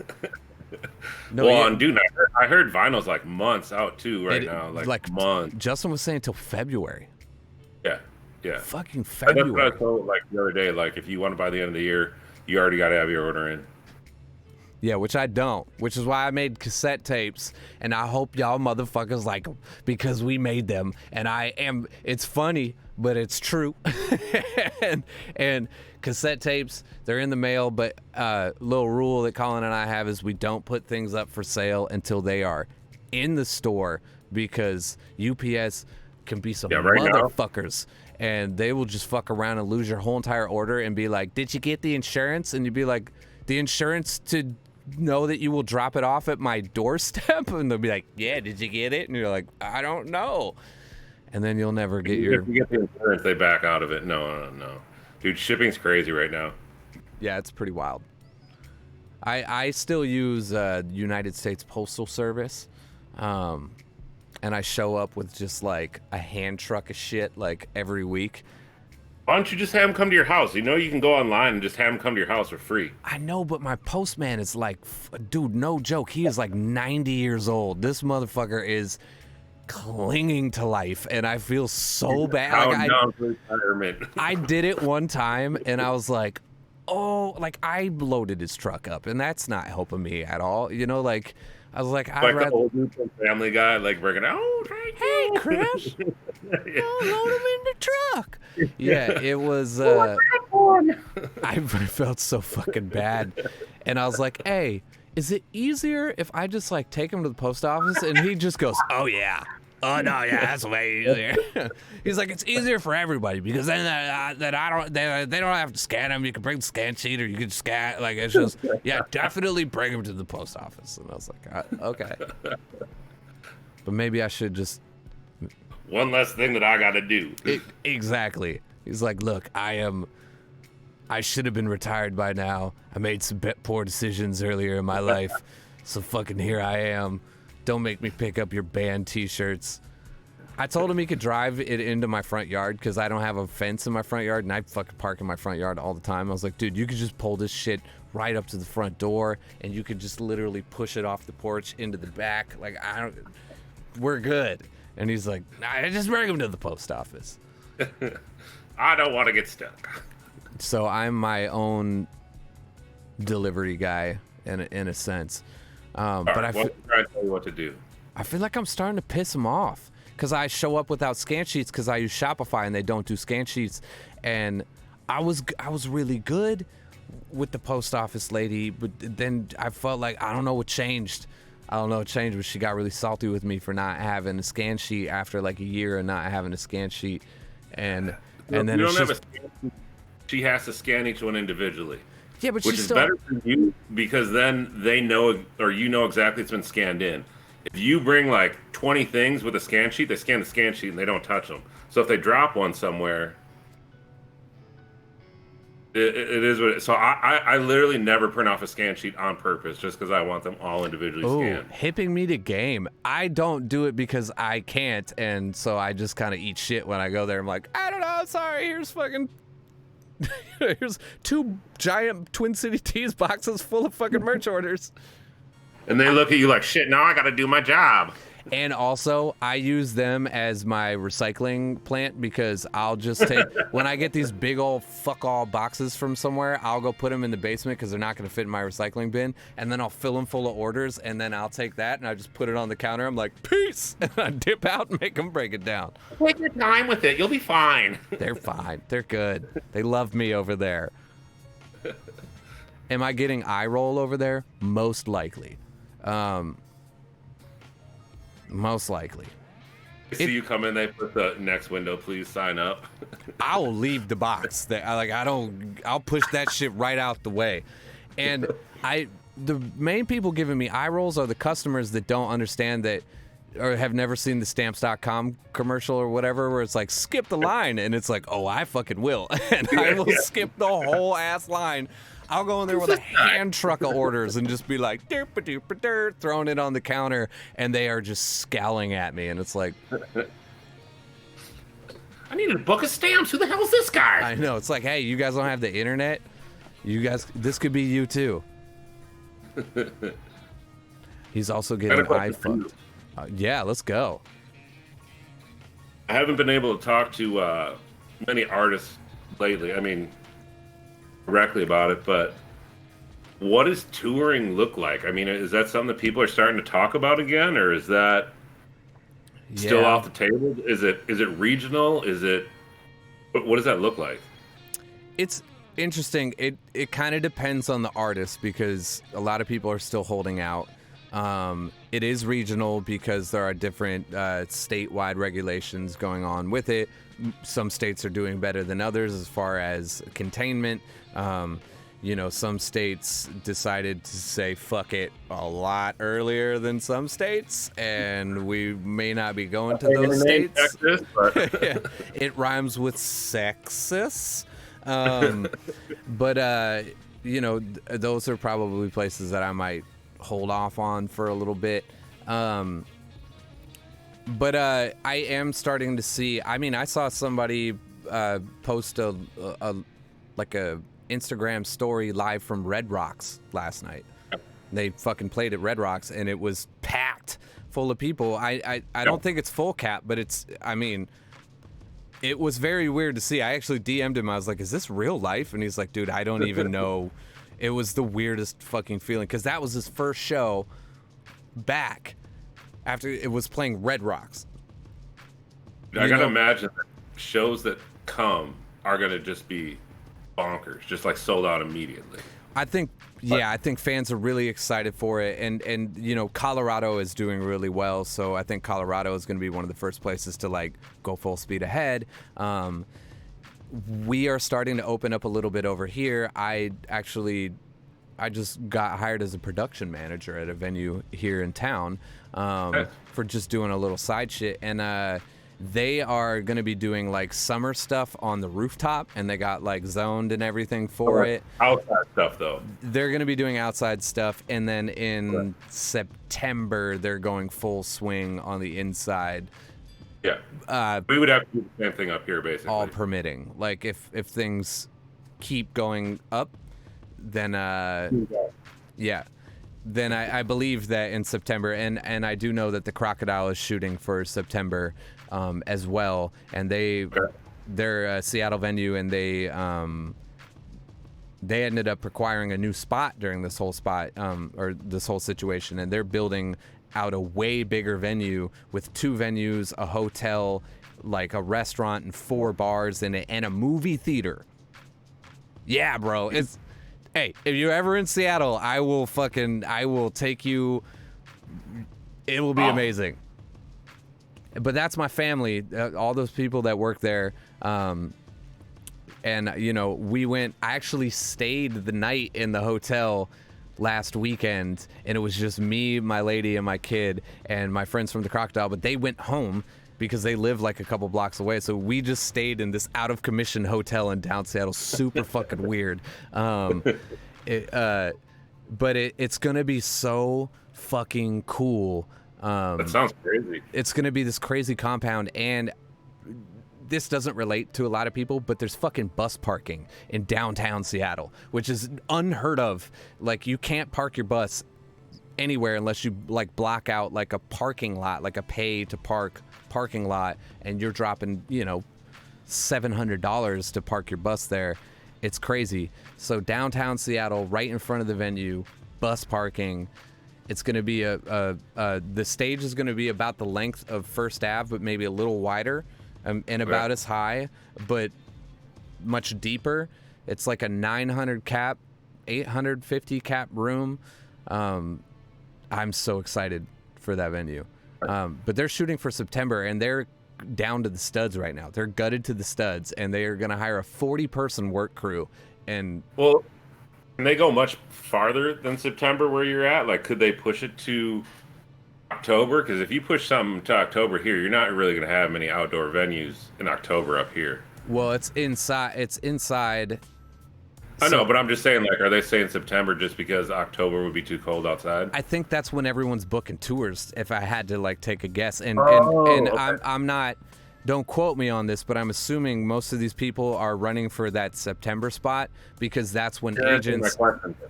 No, well, dude, I heard vinyl's like months out too now, like months. Justin was saying till February. Yeah. Fucking February. That's what I told like the other day. Like, if you want to buy the end of the year, you already got to have your order in. Yeah, which I don't, which is why I made cassette tapes, and I hope y'all motherfuckers like them because we made them, and it's funny, but it's true. and cassette tapes, they're in the mail, but little rule that Colin and I have is we don't put things up for sale until they are in the store because UPS can be some motherfuckers. And they will just fuck around and lose your whole entire order and be like, did you get the insurance? And you'd be like, the insurance to know that you will drop it off at my doorstep? And they'll be like, yeah, did you get it? And you're like, I don't know. And then you'll never get your... If you get the insurance, they back out of it. No. Dude, shipping's crazy right now. Yeah, it's pretty wild. I still use United States Postal Service. And I show up with just like a hand truck of shit like every week. Why don't you just have them come to your house? You know you can go online and just have them come to your house for free. I know, but my postman is like, dude, no joke. He is like 90 years old. This motherfucker is clinging to life, and I feel so bad. I did it one time, and I was like, oh, like I loaded his truck up, and that's not helping me at all. You know, like... I was like, the old dude from Family Guy, like breaking out. Oh, thank you. Hey, Chris, load him in the truck. Yeah, it was. I felt so fucking bad, and I was like, hey, is it easier if I just like take him to the post office? And he just goes, oh yeah. Oh no, yeah, that's way easier. He's like, it's easier for everybody because then they don't have to scan them. You can bring the scan sheet, or you can scan. Like, it's just, yeah, definitely bring them to the post office. And I was like, okay, but maybe I should just one less thing that I got to do. Exactly. He's like, look, I should have been retired by now. I made some poor decisions earlier in my life, so fucking here I am. Don't make me pick up your band t-shirts. I told him he could drive it into my front yard because I don't have a fence in my front yard, and I fucking park in my front yard all the time. I was like, dude, you could just pull this shit right up to the front door, and you could just literally push it off the porch into the back. Like, we're good. And he's like, nah, just bring him to the post office. I don't want to get stuck. So I'm my own delivery guy in a sense. But I'm trying to tell you what to do. I feel like I'm starting to piss him off because I show up without scan sheets because I use Shopify and they don't do scan sheets, and I was really good with the post office lady, but then I felt like I don't know what changed. But she got really salty with me for not having a scan sheet after like a year of not having a scan sheet, and then you don't have a scan sheet. She has to scan each one individually. Yeah, but which is better for you because then they know, or you know exactly it's been scanned in. If you bring like 20 things with a scan sheet, they scan the scan sheet and they don't touch them. So if they drop one somewhere, it is what it is. So I literally never print off a scan sheet on purpose just because I want them all individually scanned. Hipping me to game. I don't do it because I can't, and so I just kind of eat shit when I go there. I'm like, I don't know, sorry, here's fucking... Here's 2 giant Twin City Tees boxes full of fucking merch orders. And they look at you like, shit, now I gotta do my job. And also, I use them as my recycling plant because I'll just take... when I get these big old fuck all boxes from somewhere, I'll go put them in the basement because they're not going to fit in my recycling bin. And then I'll fill them full of orders, and then I'll take that and I just put it on the counter. I'm like, peace! And I dip out and make them break it down. Take your time with it. You'll be fine. They're fine. They're good. They love me over there. Am I getting eye roll over there? Most likely. Most likely. See you come in, they put the next window, please sign up. I'll leave the box. I'll push that shit right out the way. And the main people giving me eye rolls are the customers that don't understand that or have never seen the stamps.com commercial or whatever where it's like skip the line and it's like, oh, I fucking will. And I will skip the whole ass line. I'll go in there with a hand truck of orders and just be like, derp-a-derp-a-derp, throwing it on the counter, and they are just scowling at me, and it's like... I need a book of stamps. Who the hell is this guy? I know. It's like, hey, you guys don't have the internet? You guys, this could be you, too. He's also getting iPhoned. Yeah, let's go. I haven't been able to talk to many artists lately. I mean... directly about it, but what does touring look like? I mean, is that something that people are starting to talk about again, or is that still off the table? Is it regional? Is it what does that look like? It's interesting. It kind of depends on the artist because a lot of people are still holding out. It is regional because there are different statewide regulations going on with it. Some states are doing better than others as far as containment. Some states decided to say fuck it a lot earlier than some states, and we may not be going to those states. Texas, but... Yeah, it rhymes with sexist. But those are probably places that I might hold off on for a little bit. But I am starting to see. I mean, I saw somebody post a Instagram story live from Red Rocks last night. They fucking played at Red Rocks, and it was packed full of people. I don't think it's full cap, but it was very weird to see. I actually DM'd him. I was like, "Is this real life?" And he's like, "Dude, I don't even know." It was the weirdest fucking feeling because that was his first show back after it was playing Red Rocks. I gotta imagine that shows that come are gonna just be bonkers, just like sold out immediately. I think fans are really excited for it, and Colorado is doing really well, so I think Colorado is going to be one of the first places to like go full speed ahead. We are starting to open up a little bit over here. I just got hired as a production manager at a venue here in town for just doing a little side shit. And they are going to be doing like summer stuff on the rooftop, and they got like zoned and everything for it. Outside stuff, though. They're going to be doing outside stuff. And then in September, they're going full swing on the inside. Yeah. We would have to do the same thing up here, basically. All permitting. Like, if things keep going up, then, then I believe that in September, and I do know that the Crocodile is shooting for September as well, and they're a Seattle venue, and they ended up acquiring a new spot during this whole situation, and they're building out a way bigger venue with 2 venues, a hotel, like a restaurant, and 4 bars, and a movie theater. Yeah, bro. Hey, if you're ever in Seattle, I will take you. It will be amazing. But that's my family, all those people that work there. And, you know, I actually stayed the night in the hotel last weekend, and it was just me, my lady, and my kid, and my friends from the Crocodile, but they went home because they live like a couple blocks away. So we just stayed in this out of commission hotel in down Seattle. Super fucking weird. But it's going to be so fucking cool. That sounds crazy. It's going to be this crazy compound, and this doesn't relate to a lot of people, but there's fucking bus parking in downtown Seattle, which is unheard of. Like, you can't park your bus anywhere unless you like block out like a parking lot, like a pay to park parking lot, and you're dropping, you know, $700 to park your bus there. It's crazy. So downtown Seattle, right in front of the venue, bus parking. It's going to be the stage is going to be about the length of First Ave, but maybe a little wider, and about as high, but much deeper. It's like a 900 cap, 850 cap room. I'm so excited for that venue. But they're shooting for September, and they're down to the studs right now. They're gutted to the studs, and they are going to hire a 40-person work crew. And well, can they go much farther than September where you're at? Like, could they push it to October? Because if you push something to October here, you're not really going to have many outdoor venues in October up here. Well, it's inside. I know, but I'm just saying, like, are they saying September just because October would be too cold outside? I think that's when everyone's booking tours, if I had to, like, take a guess. And okay. I'm not, don't quote me on this, but I'm assuming most of these people are running for that September spot because that's when agents...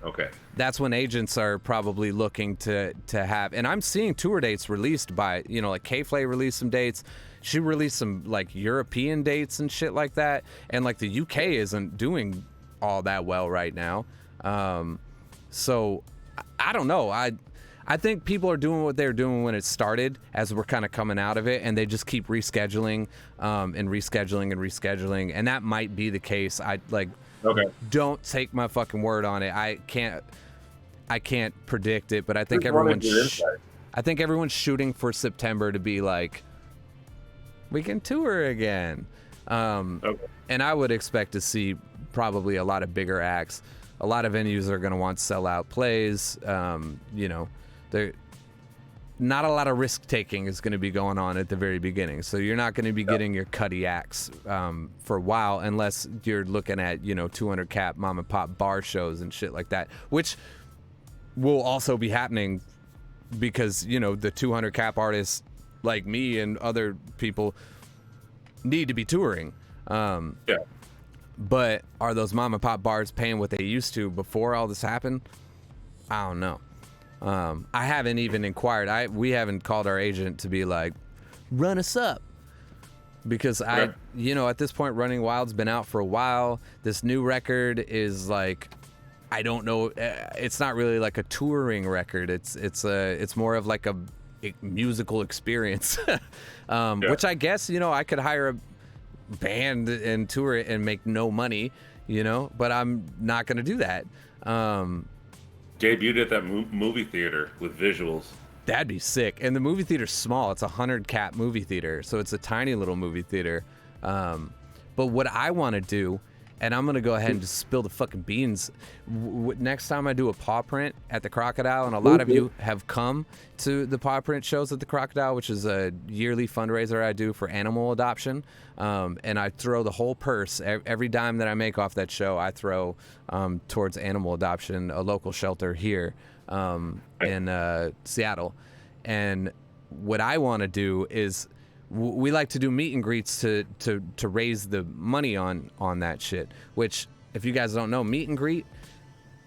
Okay. That's when agents are probably looking to have... And I'm seeing tour dates released by, you know, like, K-Flay released some dates. She released some, like, European dates and shit like that. And, like, the UK isn't doing all that well right now. So I don't know. I think people are doing what they were doing when it started, as we're kind of coming out of it, and they just keep rescheduling and rescheduling, and that might be the case. Don't take my fucking word on it. I can't predict it, but I think everyone's shooting for September to be like, we can tour again. And I would expect to see probably a lot of bigger acts. A lot of venues are going to want sellout plays. You know, not a lot of risk taking is going to be going on at the very beginning. So you're not going to be getting your cutty acts for a while, unless you're looking at, you know, 200 cap mom and pop bar shows and shit like that, which will also be happening because, you know, the 200 cap artists like me and other people need to be touring. But are those mom and pop bars paying what they used to before all this happened? I don't know. I haven't even inquired. We haven't called our agent to be like, run us up. Because you know, at this point, Running Wild's been out for a while. This new record is like, I don't know. It's not really like a touring record. It's more of like a musical experience, which I guess, you know, I could hire a band and tour it and make no money, you know, but I'm not gonna do that. Debuted at that movie theater with visuals. That'd be sick. And the movie theater's small. It's a 100 cap movie theater, so it's a tiny little movie theater. But what I want to do, and I'm gonna go ahead and just spill the fucking beans. Next time I do a paw print at the Crocodile, and a lot of you have come to the paw print shows at the Crocodile, which is a yearly fundraiser I do for animal adoption. And I throw the whole purse, every dime that I make off that show, I throw towards animal adoption, a local shelter here in Seattle. And what I want to do is, we like to do meet and greets to raise the money on that shit, which, if you guys don't know, meet and greet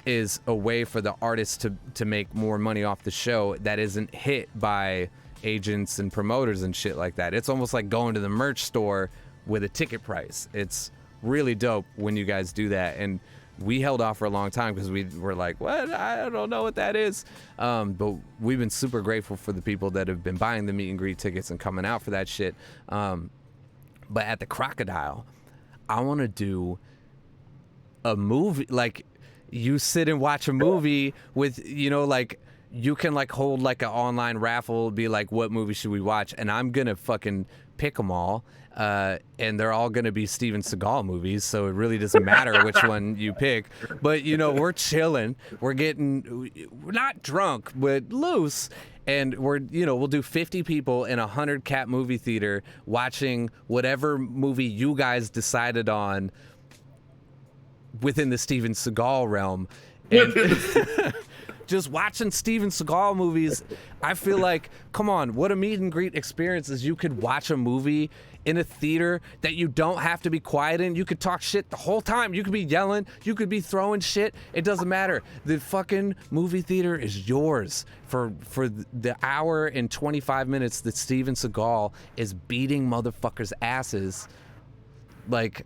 is a way for the artists to make more money off the show that isn't hit by agents and promoters and shit like that. It's almost like going to the merch store with a ticket price. It's really dope when you guys do that. And we held off for a long time because we were like, what? I don't know what that is. But we've been super grateful for the people that have been buying the meet and greet tickets and coming out for that shit. But at the Crocodile, I want to do a movie, like you sit and watch a movie with, you know, like you can like hold like an online raffle, be like, what movie should we watch? And I'm gonna fucking pick them all, and they're all gonna be Steven Seagal movies, so it really doesn't matter which one you pick. But you know, we're chilling, we're not drunk, but loose. And we'll do 50 people in a 100-cap movie theater watching whatever movie you guys decided on within the Steven Seagal realm. And just watching Steven Seagal movies, I feel like, come on, what a meet and greet experience is. You could watch a movie in a theater that you don't have to be quiet in. You could talk shit the whole time. You could be yelling. You could be throwing shit. It doesn't matter. The fucking movie theater is yours for the hour and 25 minutes that Steven Seagal is beating motherfuckers' asses. Like,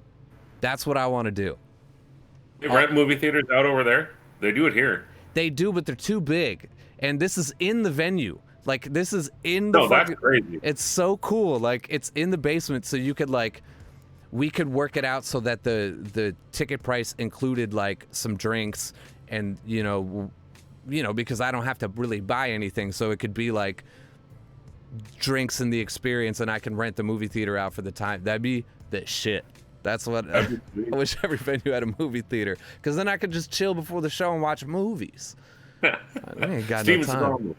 that's what I want to do. They rent movie theaters out over there? They do it here. They do, but they're too big. And this is in the venue. Like, this is in the that's crazy. It's so cool. Like, it's in the basement, so you could, like, we could work it out so that the ticket price included, like, some drinks and, you know, because I don't have to really buy anything, so it could be, like, drinks in the experience, and I can rent the movie theater out for the time. That'd be the shit. That's what I wish every venue had, a movie theater, because then I could just chill before the show and watch movies. I ain't got no time.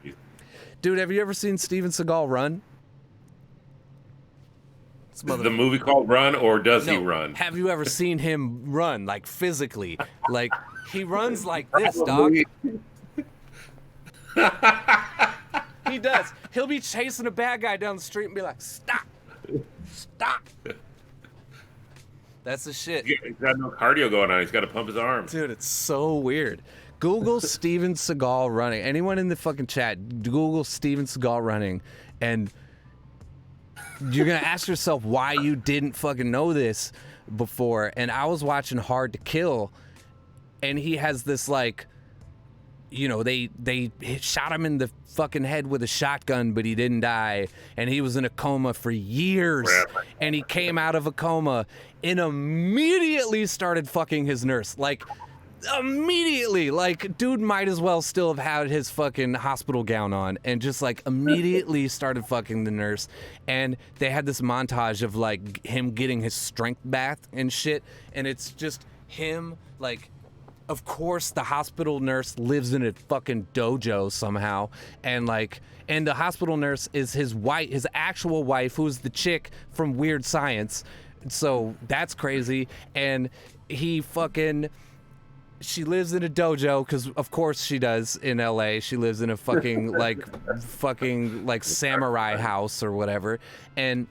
Dude, have you ever seen Steven Seagal run? Is the movie called Run, or does he run? Have you ever seen him run, like physically? Like, he runs like this, dog. He does. He'll be chasing a bad guy down the street and be like, stop. Stop. That's the shit. He's got no cardio going on. He's got to pump his arms. Dude, it's so weird. Google Steven Seagal running. Anyone in the fucking chat, Google Steven Seagal running, and you're going to ask yourself why you didn't fucking know this before. And I was watching Hard to Kill, and he has this, like, you know, they shot him in the fucking head with a shotgun, but he didn't die, and he was in a coma for years, and he came out of a coma and immediately started fucking his nurse. Like, immediately. Like, dude might as well still have had his fucking hospital gown on, and just, like, immediately started fucking the nurse. And they had this montage of, like, him getting his strength back and shit, and it's just him, like, of course the hospital nurse lives in a fucking dojo somehow, and like, and the hospital nurse is his wife, his actual wife, who's the chick from Weird Science. So that's crazy. And he fucking, she lives in a dojo, because of course she does in LA. She lives in a fucking like samurai house or whatever. And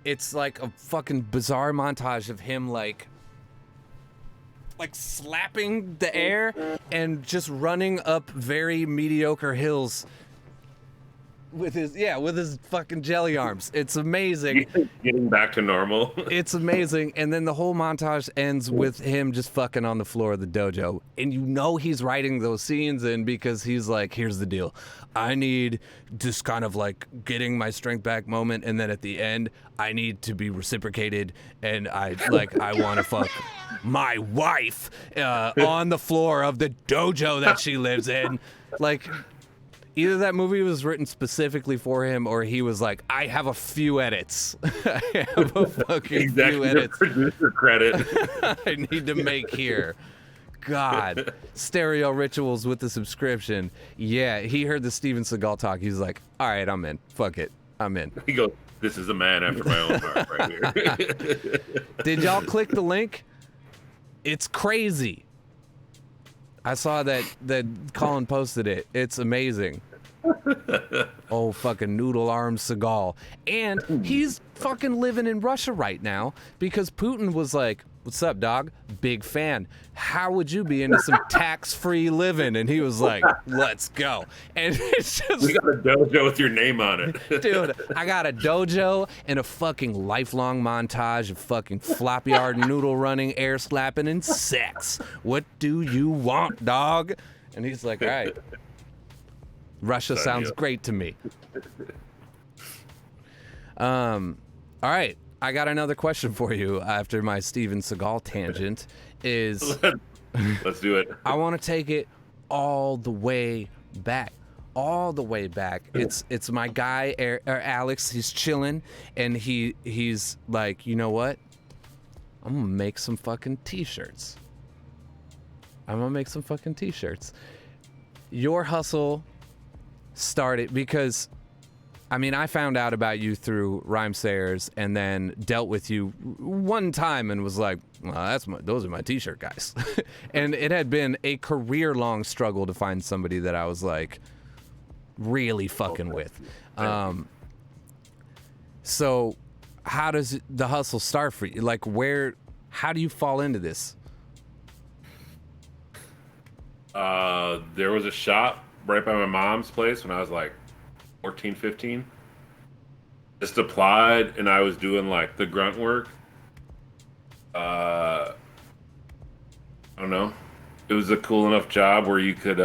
it's like a fucking bizarre montage of him like slapping the air and just running up very mediocre hills with his fucking jelly arms. It's amazing. Getting back to normal. It's amazing. And then the whole montage ends with him just fucking on the floor of the dojo. And you know he's writing those scenes in, because he's like, here's the deal. I need this kind of like getting my strength back moment, and then at the end, I need to be reciprocated, and I want to fuck my wife on the floor of the dojo that she lives in. Like, either that movie was written specifically for him, or he was like, I have a few edits. I have a fucking few edits. Producer credit. I need to make here. God. Stereo Rituals with the subscription. Yeah, he heard the Steven Seagal talk. He's like, all right, I'm in. Fuck it. I'm in. He goes, this is a man after my own heart right here. Did y'all click the link? It's crazy. I saw that Colin posted it. It's amazing. Oh, fucking noodle arm Seagal. And he's fucking living in Russia right now, because Putin was like, what's up, dog? Big fan. How would you be into some tax-free living? And he was like, let's go. And it's just, we got a dojo with your name on it. Dude, I got a dojo and a fucking lifelong montage of fucking floppy yard noodle running, air slapping, and sex. What do you want, dog? And he's like, all right. Russia sounds great to me. All right. I got another question for you after my Steven Seagal tangent. Is Let's do it. I want to take it all the way back. All the way back. It's my guy Alex. He's chilling, and he's like, you know what? I'm gonna make some fucking t-shirts. Your hustle started because, I mean, I found out about you through Rhymesayers and then dealt with you one time and was like, well, those are my t-shirt guys. And it had been a career-long struggle to find somebody that I was like really fucking with. So how does the hustle start for you? Like how do you fall into this? There was a shop right by my mom's place when I was like 14, 15. Just applied, and I was doing like the grunt work. I don't know. It was a cool enough job where you could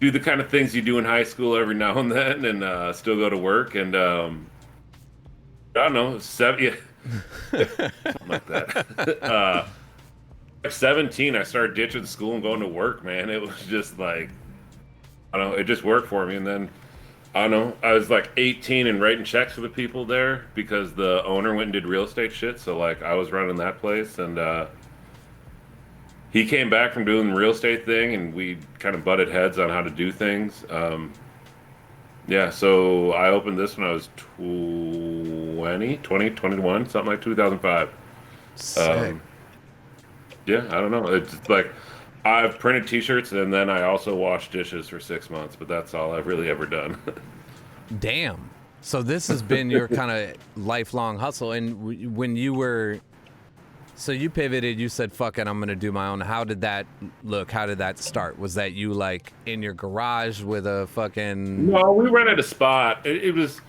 do the kind of things you do in high school every now and then, and still go to work. And I don't know, something like that. At 17, I started ditching school and going to work, man. It was just like, I don't know, it just worked for me. And then, I don't know, I was like 18 and writing checks for the people there because the owner went and did real estate shit. So, like, I was running that place, and he came back from doing the real estate thing, and we kind of butted heads on how to do things. Yeah, so I opened this when I was 21, something like 2005. Sick. Yeah, I don't know. It's like I've printed T-shirts, and then I also washed dishes for 6 months, but that's all I've really ever done. Damn. So this has been your kind of lifelong hustle. And when you were, so you pivoted, you said, fuck it, I'm going to do my own. How did that look? How did that start? Was that you like in your garage with a fucking... No, we rented a spot. It was,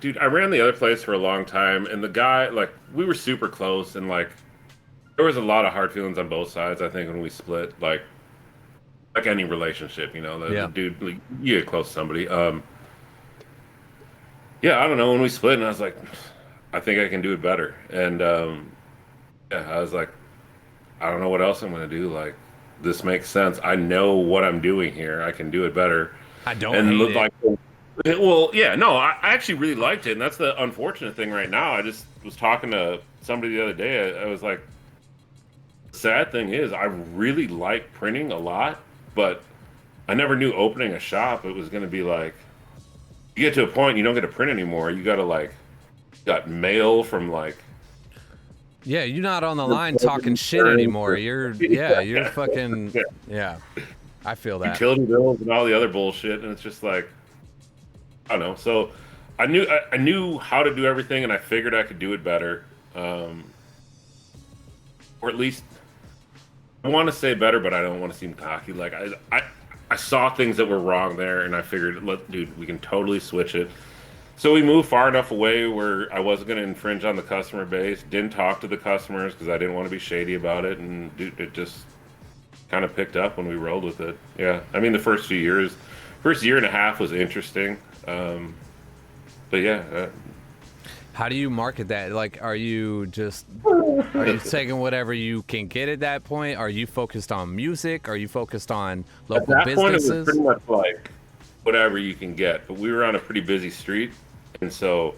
dude, I ran the other place for a long time, and the guy, like, we were super close, and like, there was a lot of hard feelings on both sides, I think, when we split, like any relationship, you know, the dude, like, you get close to somebody. Yeah, I don't know, when we split, and I was like, I think I can do it better. And yeah, I was like, I don't know what else I'm going to do. Like, this makes sense. I know what I'm doing here. I can do it better. I don't hate it. Like, well, yeah, no, I actually really liked it, and that's the unfortunate thing right now. I just was talking to somebody the other day. I was like, sad thing is I really like printing a lot, but I never knew opening a shop it was going to be like, you get to a point you don't get to print anymore. You got to like, got mail from like, yeah, you're not on the line talking shit anymore. You're fucking, yeah, I feel that. Utility bills and all the other bullshit, and it's just like, I don't know. So I knew how to do everything, and I figured I could do it better, or at least I want to say better, but I don't want to seem cocky. Like I saw things that were wrong there, and I figured, dude, we can totally switch it. So we moved far enough away where I wasn't going to infringe on the customer base. Didn't talk to the customers because I didn't want to be shady about it, and dude, it just kind of picked up when we rolled with it. Yeah, I mean the first year and a half was interesting, but yeah. How do you market that? Like, are you taking whatever you can get at that point? Are you focused on music? Are you focused on local at that businesses? Point, it was pretty much like whatever you can get. But we were on a pretty busy street, and so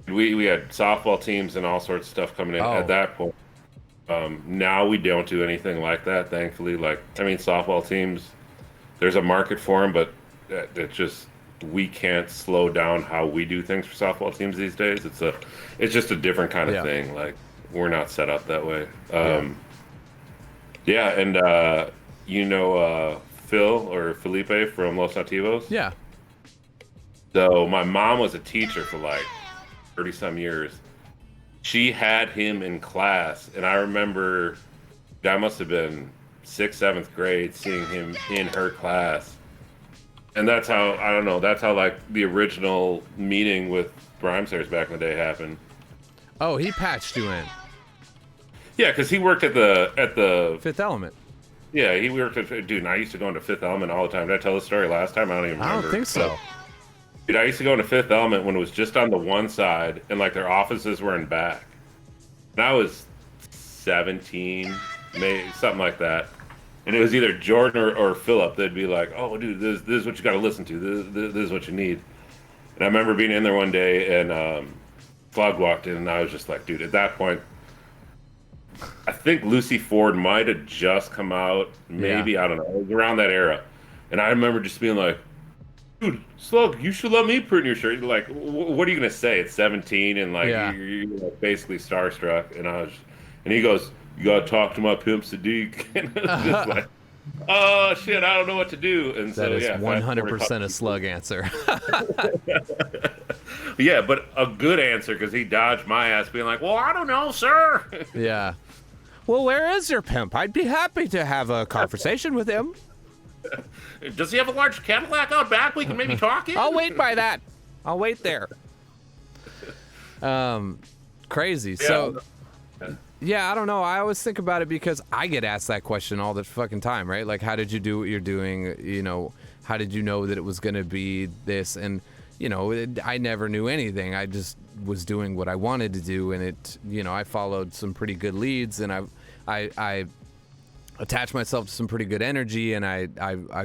we had softball teams and all sorts of stuff coming in at that point. Now we don't do anything like that, thankfully. Like, I mean, softball teams, there's a market for them, but it just, we can't slow down how we do things for softball teams these days. It's just a different kind of thing. Like, we're not set up that way. And you know Phil or Felipe from Los Nativos? Yeah. So my mom was a teacher for like 30 some years. She had him in class, and I remember I must have been 6th, 7th grade seeing him in her class. And that's how, I don't know, that's how like the original meeting with Rhymesayers back in the day happened. Oh, he patched you in. Yeah, because he worked at the Fifth Element. Yeah, he worked at, dude, and I used to go into Fifth Element all the time. Did I tell the story last time? I don't even remember. I don't think so. Dude, I used to go into Fifth Element when it was just on the one side, and like their offices were in back. And I was 17, maybe something like that. And it was either Jordan or Philip. They'd be like, "Oh, dude, this is what you got to listen to. This is what you need." And I remember being in there one day, and Slug walked in, and I was just like, "Dude," at that point, I think Lucy Ford might have just come out. Maybe, I don't know. It was around that era. And I remember just being like, "Dude, Slug, you should let me print your shirt." Like, what are you gonna say? It's 17, and like you're like basically starstruck. And he goes, "You gotta talk to my pimp Sadiq." And I was just like, "Oh shit, I don't know what to do." And that is 100% a Slug answer. Yeah, but a good answer because he dodged my ass, being like, "Well, I don't know, sir." Yeah. Well, where is your pimp? I'd be happy to have a conversation with him. Does he have a large Cadillac out back we can maybe talk in? I'll wait by that. I'll wait there. Crazy. Yeah. So, yeah, I don't know. I always think about it because I get asked that question all the fucking time, right? Like, how did you do what you're doing? You know, how did you know that it was going to be this? And, you know, I never knew anything. I just was doing what I wanted to do. And it, you know, I followed some pretty good leads, and I attached myself to some pretty good energy, and I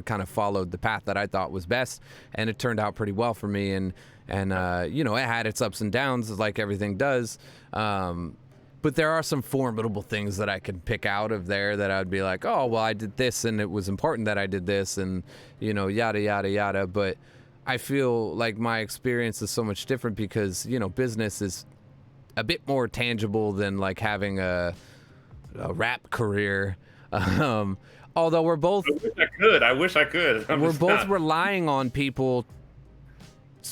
kind of followed the path that I thought was best, and it turned out pretty well for me. And you know, it had its ups and downs, like everything does. But there are some formidable things that I can pick out of there that I'd be like, oh, well, I did this, and it was important that I did this, and, you know, yada, yada, yada. But I feel like my experience is so much different because, you know, business is a bit more tangible than like having a rap career. Although we're both, I wish I could. We're both relying on people's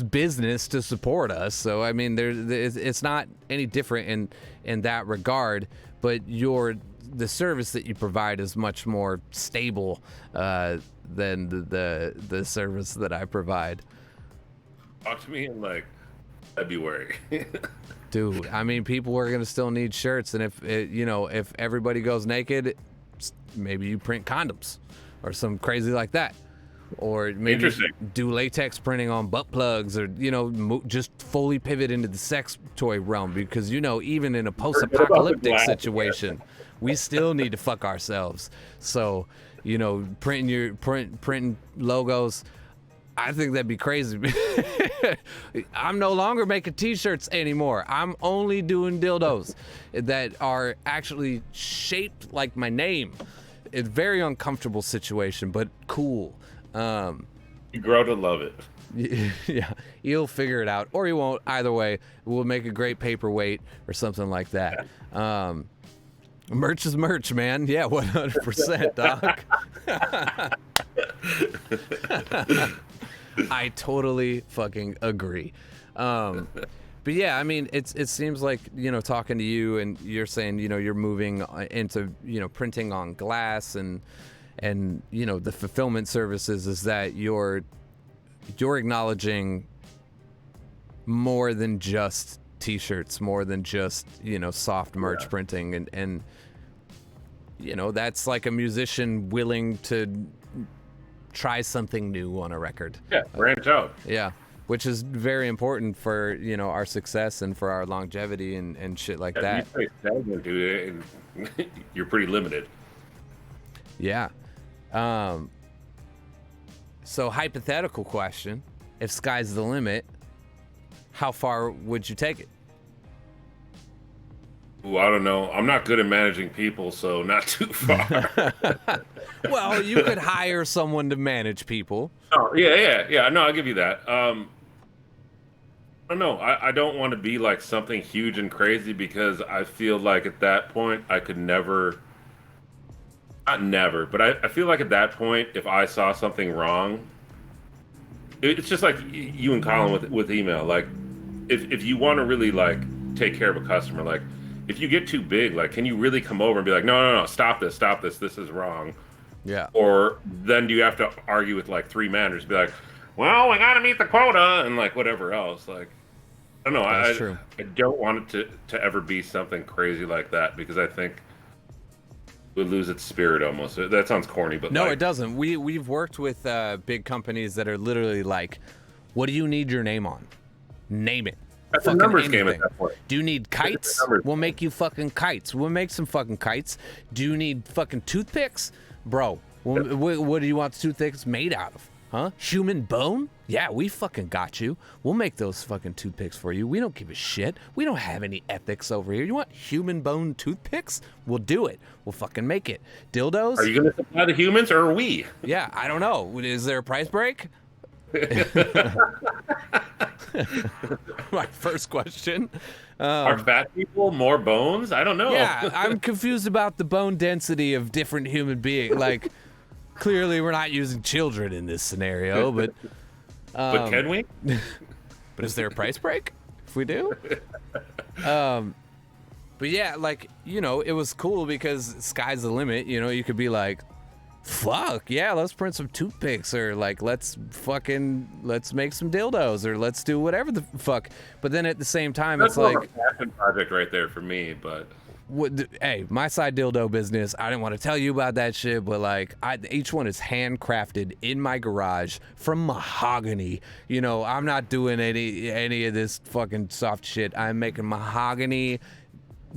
business to support us. So I mean, it's not any different in that regard. But the service that you provide is much more stable than the service that I provide. Talk to me in like February. Dude, I mean, people are gonna still need shirts, and if everybody goes naked, maybe you print condoms or some crazy like that, or maybe do latex printing on butt plugs, or, you know, just fully pivot into the sex toy realm, because, you know, even in a post-apocalyptic situation, we still need to fuck ourselves. So, you know, printing logos, I think that'd be crazy. I'm no longer making t-shirts anymore. I'm only doing dildos that are actually shaped like my name. It's a very uncomfortable situation, but cool. You grow to love it. Yeah, you'll figure it out, or you won't. Either way, we'll make a great paperweight or something like that. Merch is merch, man. Yeah, 100%, dog. I totally fucking agree. But yeah, I mean, it seems like, you know, talking to you, and you're saying, you know, you're moving into, you know, printing on glass, and you know, the fulfillment services, is that you're acknowledging more than just t-shirts, more than just, you know, soft merch printing, and you know, that's like a musician willing to try something new on a record. Yeah, branch out. Yeah, which is very important for, you know, our success and for our longevity and shit like that. You stagnant, dude, you're pretty limited. Yeah. So hypothetical question, if sky's the limit, how far would you take it? Ooh, I don't know. I'm not good at managing people, so not too far. Well, you could hire someone to manage people. Oh, yeah. No, I'll give you that. I don't know. I don't want to be like something huge and crazy, because I feel like at that point I could never, not never, but I feel like at that point, if I saw something wrong, it's just like you and Colin with email. Like, if you want to really like take care of a customer, like, if you get too big, like, can you really come over and be like, no, stop this, this is wrong? Yeah. Or then do you have to argue with like three managers, be like, well, we got to meet the quota, and like whatever else. Like, I don't know. That's true. I don't want it to ever be something crazy like that, because I think it would lose its spirit almost. That sounds corny, but no, it doesn't. We've worked with big companies that are literally like, What do you need your name on? Name it. That's a numbers game at that point. Do you need kites? We'll make you fucking kites. We'll make some fucking kites. Do you need fucking toothpicks? Bro, what do you want the toothpicks made out of? Huh? Human bone? Yeah, we fucking got you. We'll make those fucking toothpicks for you. We don't give a shit. We don't have any ethics over here. You want human bone toothpicks? We'll do it. We'll fucking make it. Dildos? Are you going to supply the humans or are we? Yeah, I don't know. Is there a price break? My first question. Are fat people more bones? I don't know. Yeah, I'm confused about the bone density of different human beings. Like, clearly we're not using children in this scenario, but can we? But is there a price break if we do? But yeah, like, you know, it was cool because sky's the limit. You know, you could be like, fuck yeah, let's print some toothpicks, or like let's make some dildos, or let's do whatever the fuck. But then at the same time, that's it's like a passion project right there for me. But hey, my side dildo business, I didn't want to tell you about that shit, but like each one is handcrafted in my garage from mahogany. You know, I'm not doing any of this fucking soft shit. I'm making mahogany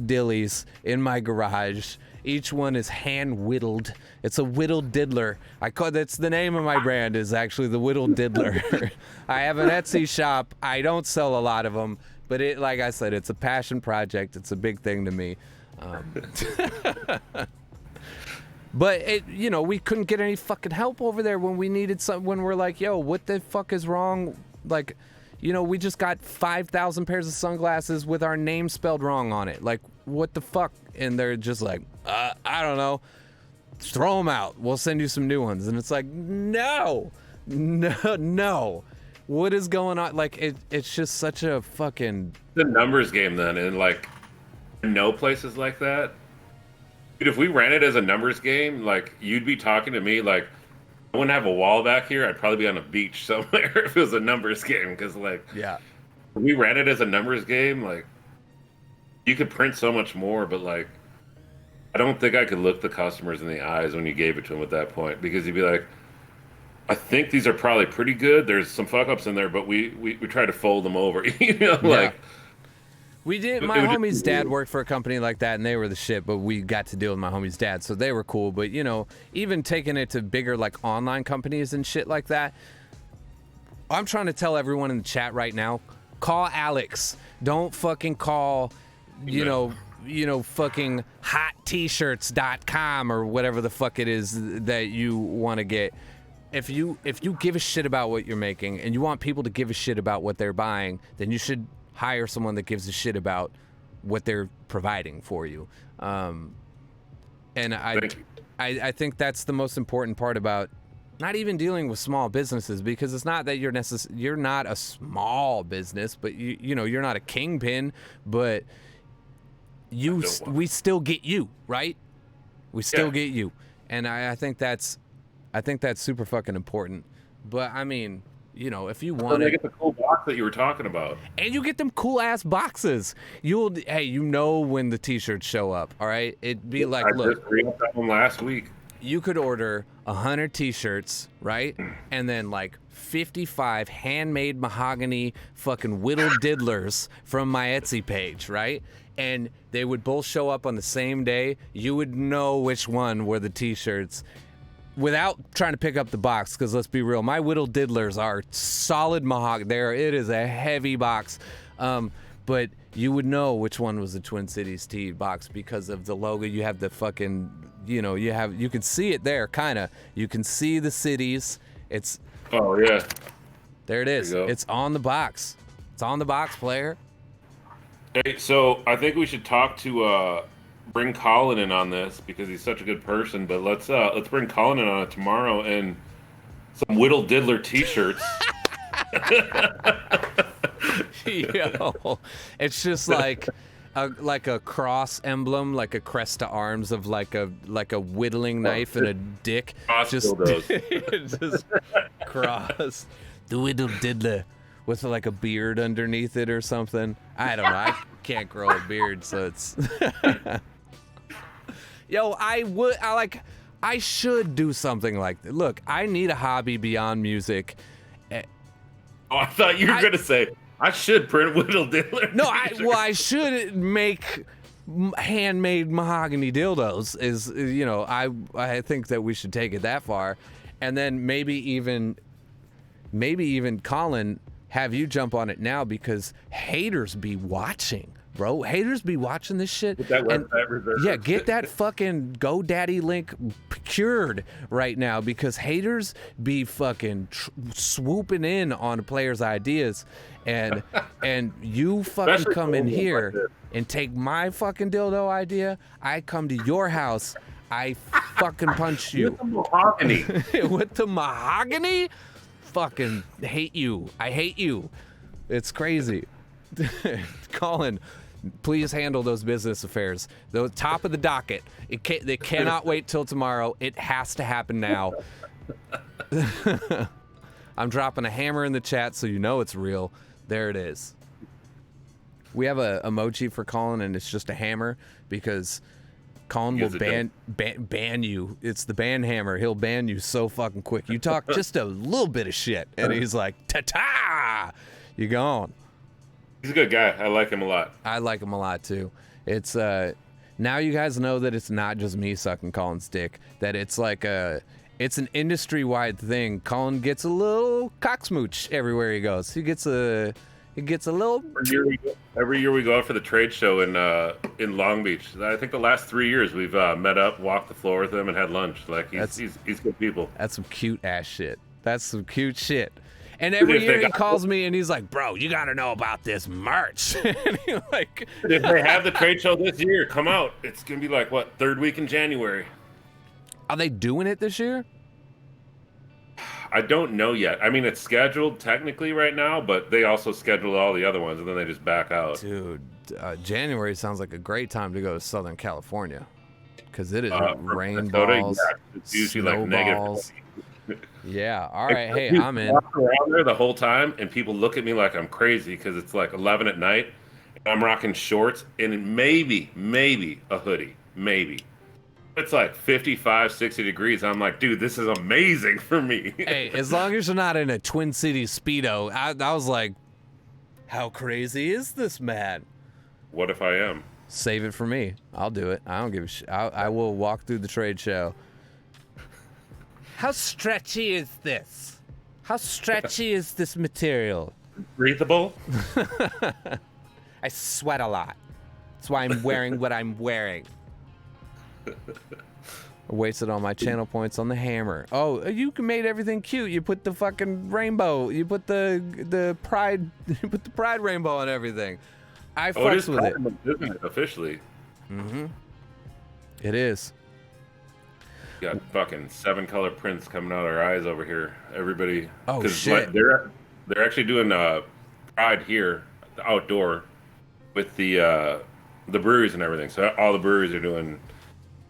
dillies in my garage. Each one is hand whittled. It's a whittled diddler. That's the name of my brand, is actually the whittled diddler. I have an Etsy shop. I don't sell a lot of them, but it, like I said, it's a passion project. It's a big thing to me. But it, you know, we couldn't get any fucking help over there when we needed some. When we're like, yo, what the fuck is wrong? Like, you know, we just got 5,000 pairs of sunglasses with our name spelled wrong on it. Like, what the fuck? And they're just like, I don't know. Throw them out. We'll send you some new ones. And it's like, no. What is going on? Like, it's just such a fucking... The numbers game then, and like, no places like that. Dude, if we ran it as a numbers game, like, you'd be talking to me like, I wouldn't have a wall back here. I'd probably be on a beach somewhere if it was a numbers game. Because, like, yeah, if we ran it as a numbers game, like, you could print so much more, but, like, I don't think I could look the customers in the eyes when you gave it to them at that point, because you'd be like, I think these are probably pretty good. There's some fuck-ups in there, but we try to fold them over. You know, yeah. Like... We did. My homie's dad worked for a company like that, and they were the shit, but we got to deal with my homie's dad, so they were cool. But, you know, even taking it to bigger, like, online companies and shit like that, I'm trying to tell everyone in the chat right now, call Alex. Don't fucking call, you know, fucking hottshirts.com or whatever the fuck it is that you want to get. If you give a shit about what you're making and you want people to give a shit about what they're buying, then you should hire someone that gives a shit about what they're providing for you. And I think that's the most important part about not even dealing with small businesses, because it's not that you're not a small business, but you know, you're not a kingpin, but we still get you, right? We still get you. And I think that's super fucking important. But I mean, you know, if you want to get the cool box that you were talking about, and you get them cool ass boxes, you know when the t-shirts show up, all right? It'd be like, look, I just got them last week. You could order 100 t-shirts, right? And then like 55 handmade mahogany fucking whittled diddlers from my Etsy page, right? And they would both show up on the same day. You would know which one were the t-shirts without trying to pick up the box, because let's be real, my whittled diddlers are solid mahogany. It is a heavy box, but you would know which one was the Twin Cities Tea box because of the logo. You have the fucking, you know, you can see it there, kind of. You can see the cities. It's... Oh, yeah. There it is. It's on the box. It's on the box, player. Hey, so I think we should talk to... bring Colin in on this because he's such a good person, but let's bring Colin in on it tomorrow and some Whittle Diddler t-shirts. Yo, it's just like a cross emblem, like a crest to arms of like a whittling knife and a dick. Just cross the Whittle Diddler with like a beard underneath it or something. I don't know. I can't grow a beard, so it's. Yo, I should do something like that. Look, I need a hobby beyond music. Oh, I thought you were gonna say I should print whittle dildo. No, I should make handmade mahogany dildos. Is I think that we should take it that far, and then maybe even Colin, have you jump on it now because haters be watching. Bro, haters be watching this shit. Get that website reserved. Yeah, get that fucking GoDaddy link procured right now because haters be fucking swooping in on a player's ideas, and you fucking Especially come in like here this. and take my fucking dildo idea. I come to your house, I fucking punch you. With the mahogany. With the mahogany? Fucking hate you. I hate you. It's crazy. Colin, please handle those business affairs. The top of the docket. They cannot wait till tomorrow. It has to happen now. I'm dropping a hammer in the chat so you know it's real. There it is. We have a emoji for Colin, and it's just a hammer because Colin will ban you. It's the ban hammer. He'll ban you so fucking quick. You talk just a little bit of shit, and he's like, ta-ta! You gone. He's a good guy. I like him a lot. I like him a lot too. It's now you guys know that it's not just me sucking Colin's dick. That it's like it's an industry-wide thing. Colin gets a little cock smooch everywhere he goes. He gets a little. Every year we go out for the trade show in Long Beach. I think the last 3 years we've met up, walked the floor with him, and had lunch. Like he's good people. That's some cute ass shit. That's some cute shit. And every year he calls me and he's like, "Bro, you gotta know about this merch." And like, if they have the trade show this year, come out. It's gonna be like what, third week in January. Are they doing it this year? I don't know yet. I mean, it's scheduled technically right now, but they also scheduled all the other ones, and then they just back out. Dude, January sounds like a great time to go to Southern California because it is rainballs, it's usually like negative. Yeah. All right. Hey, I'm in. Walk around there the whole time, and people look at me like I'm crazy because it's like 11 at night, and I'm rocking shorts and maybe a hoodie, maybe. It's like 55, 60 degrees. I'm like, dude, this is amazing for me. Hey, as long as you're not in a Twin Cities Speedo, I was like, how crazy is this, man? What if I am? Save it for me. I'll do it. I don't give a shit. I will walk through the trade show. How stretchy is this? How stretchy is this material? Breathable? I sweat a lot. That's why I'm wearing what I'm wearing. I wasted all my channel points on the hammer. Oh, you made everything cute. You put the fucking rainbow. You put the pride. You put the pride rainbow on everything. I fucks with it. Isn't it officially? Mm-hmm. It is. Got fucking 7-color prints coming out of our eyes over here. Everybody. Oh shit. They're actually doing pride here, outdoor, with the breweries and everything. So all the breweries are doing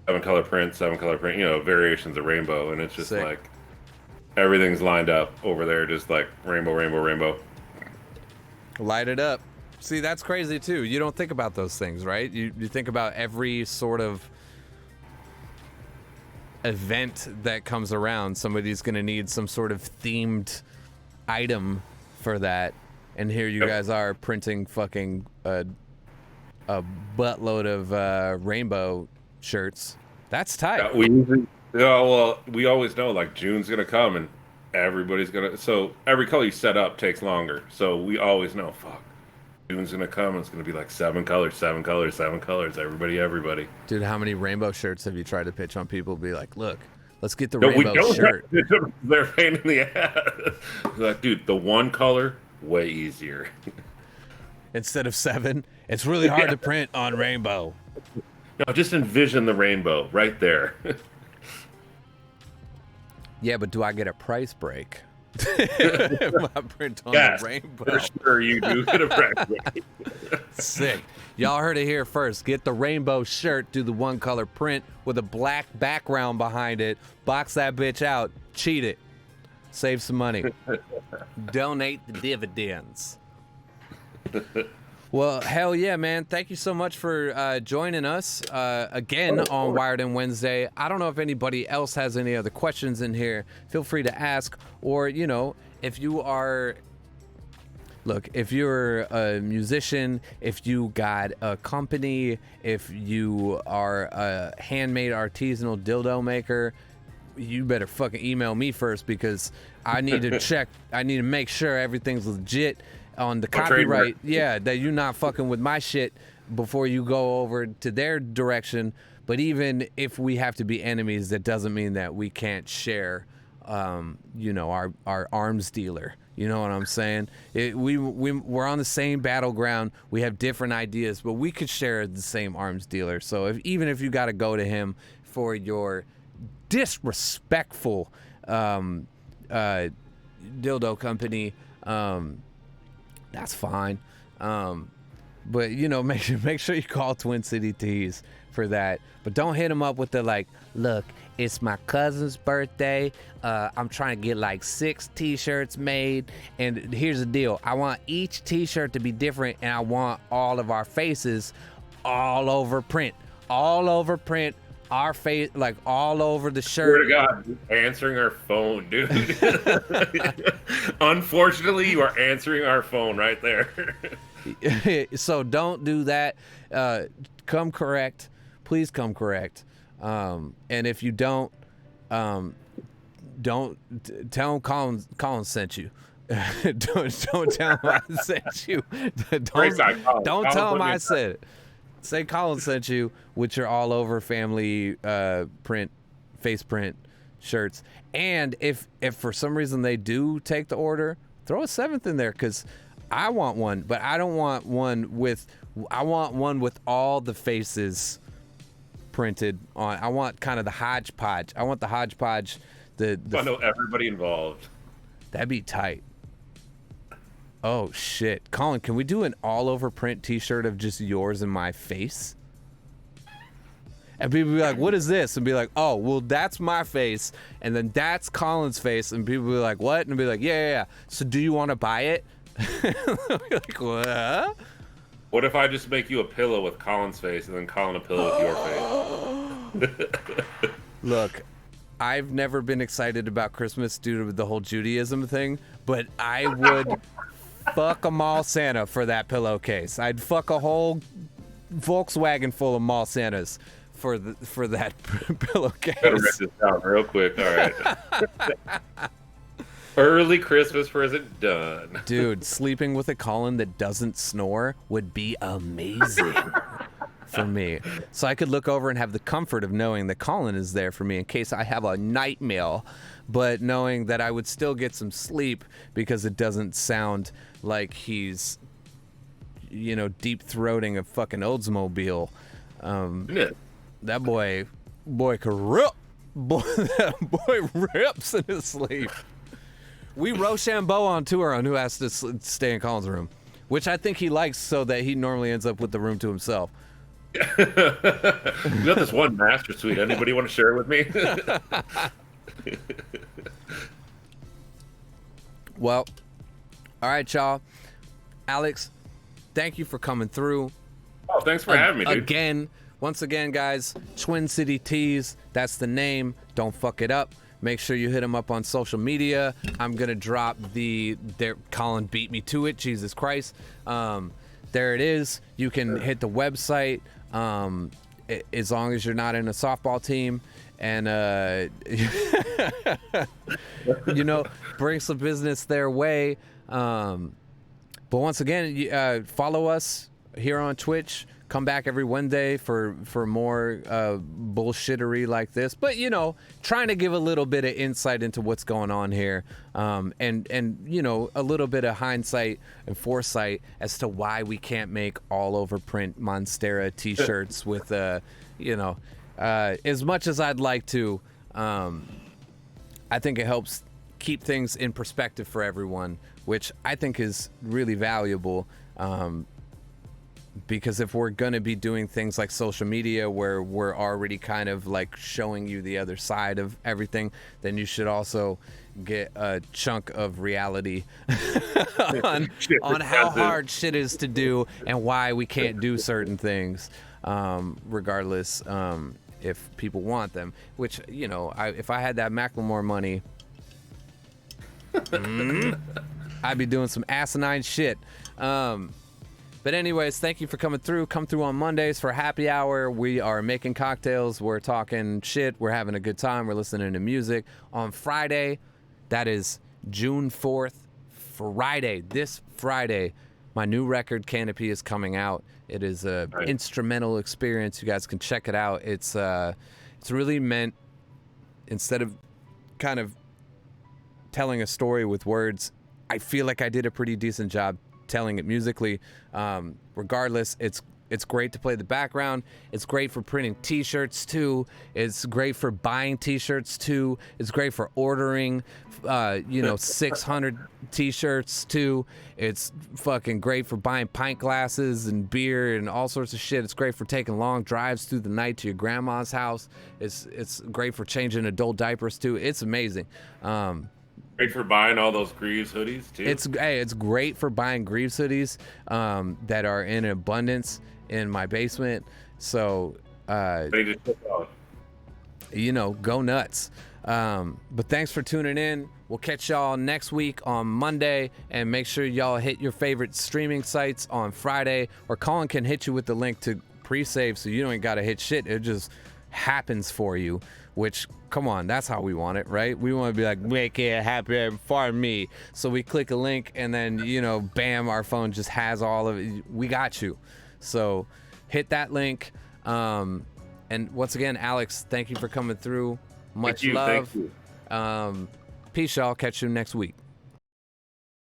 7-color print, variations of rainbow, and it's just sick. Like everything's lined up over there, just like rainbow, rainbow, rainbow. Light it up. See, that's crazy too. You don't think about those things, right? You think about every sort of event that comes around. Somebody's going to need some sort of themed item for that, and here you guys are printing fucking a buttload of rainbow shirts. That's tight. We always know like June's gonna come and everybody's gonna. So every color you set up takes longer. So we always know, fuck, June's gonna come and it's gonna be like 7 colors, 7 colors, 7 colors. Everybody. Dude, how many rainbow shirts have you tried to pitch on people? Be like, look, let's get the rainbow shirt. They're a pain in the ass. Like, dude, the one color, way easier. Instead of 7, it's really hard to print on rainbow. No, just envision the rainbow right there. Yeah, but do I get a price break? If I print on the rainbow. For sure you do get a price break. Sick. Y'all heard it here first. Get the rainbow shirt, do the 1-color print with a black background behind it. Box that bitch out. Cheat it. Save some money. Donate the dividends. Well, hell yeah, man. Thank you so much for joining us again on Wired In Wednesday. I don't know if anybody else has any other questions in here. Feel free to ask. Or, if you are look, if you're a musician, if you got a company, if you are a handmade artisanal dildo maker, you better fucking email me first, because I need to check. I need to make sure everything's legit on the copyright. Yeah, that you're not fucking with my shit before you go over to their direction. But even if we have to be enemies, that doesn't mean that we can't share, you know, our arms dealer. You know what I'm saying? We're on the same battleground. We have different ideas, but we could share the same arms dealer. So even if you got to go to him for your disrespectful dildo company, that's fine. But you know, make sure you call Twin City Tees for that. But don't hit them up with the like, look, it's my cousin's birthday. I'm trying to get like 6 t-shirts made, and here's the deal. I want each t-shirt to be different, and I want all of our faces all over print. Our face, like all over the shirt. Swear to God, answering our phone, dude. Unfortunately, you are answering our phone right there. So don't do that. Come correct. Please come correct. And if you don't tell him Colin sent you. don't tell him I sent you. Don't tell him I said it. Say Colin sent you with your all over family print, face print shirts. And if for some reason they do take the order, throw a 7th in there, because I want one, but I don't want one with. I want one with all the faces printed on. I want kind of the hodgepodge. I want the hodgepodge. I know everybody involved. That'd be tight. Oh shit, Colin, can we do an all over print t-shirt of just yours and my face? And people be like, what is this? And be like, oh, well, that's my face, and then that's Colin's face, and people be like, what? And be like, yeah. So do you want to buy it? Like, what? What if I just make you a pillow with Colin's face and then Colin a pillow with your face? Look, I've never been excited about Christmas due to the whole Judaism thing, but I would fuck a mall Santa for that pillowcase. I'd fuck a whole Volkswagen full of mall Santas for that pillowcase. Gotta write this down real quick. All right. Early Christmas present done. Dude, sleeping with a Colin that doesn't snore would be amazing for me. So I could look over and have the comfort of knowing that Colin is there for me in case I have a nightmare, but knowing that I would still get some sleep because it doesn't sound like he's, you know, deep-throating a fucking Oldsmobile. That boy could rip. That boy rips in his sleep. We Rochambeau on tour on who has to stay in Colin's room, which I think he likes, so that he normally ends up with the room to himself. You got this one master suite. Anybody want to share it with me? Well, all right, y'all. Alex, thank you for coming through. Oh, thanks for having me, dude. Once again, guys, Twin City Tees, that's the name. Don't fuck it up. Make sure you hit them up on social media. I'm going to drop Colin beat me to it, Jesus Christ. There it is. You can hit the website as long as you're not in a softball team. And, you know, bring some business their way. But once again, follow us here on Twitch. Come back every Wednesday for more bullshittery like this, but you know, trying to give a little bit of insight into what's going on here, and you know, a little bit of hindsight and foresight as to why we can't make all over print Monstera t-shirts with you know, as much as I'd like to. I think it helps keep things in perspective for everyone, which I think is really valuable. Because if we're going to be doing things like social media where we're already kind of like showing you the other side of everything, then you should also get a chunk of reality on how hard shit is to do and why we can't do certain things, regardless if people want them. Which, you know, if I had that Macklemore money... I'd be doing some asinine shit. But anyways, thank you for coming through. Come through on Mondays for happy hour. We are making cocktails. We're talking shit. We're having a good time. We're listening to music. On Friday, that is June 4th, Friday, this Friday, my new record, Canopy, is coming out. It is a instrumental experience. You guys can check it out. It's really meant, instead of kind of telling a story with words, I feel like I did a pretty decent job telling it musically. Regardless, it's great to play the background. It's great for printing t-shirts too. It's great for buying t-shirts too. It's great for ordering 600 t-shirts too. It's fucking great for buying pint glasses and beer and all sorts of shit. It's great for taking long drives through the night to your grandma's house. It's great for changing adult diapers too. It's amazing. Great for buying all those Greaves hoodies too. It's great for buying Greaves hoodies that are in abundance in my basement. So Ready to check out. Go nuts. But thanks for tuning in. We'll catch y'all next week on Monday, and make sure y'all hit your favorite streaming sites on Friday, or Colin can hit you with the link to pre-save so you don't even gotta hit shit. It just happens for you, which, come on, that's how we want it, right? We want to be like, make it happen for me. So we click a link and then, bam, our phone just has all of it. We got you. So hit that link. And once again, Alex, thank you for coming through. Much love. Thank you. Peace, y'all. Catch you next week.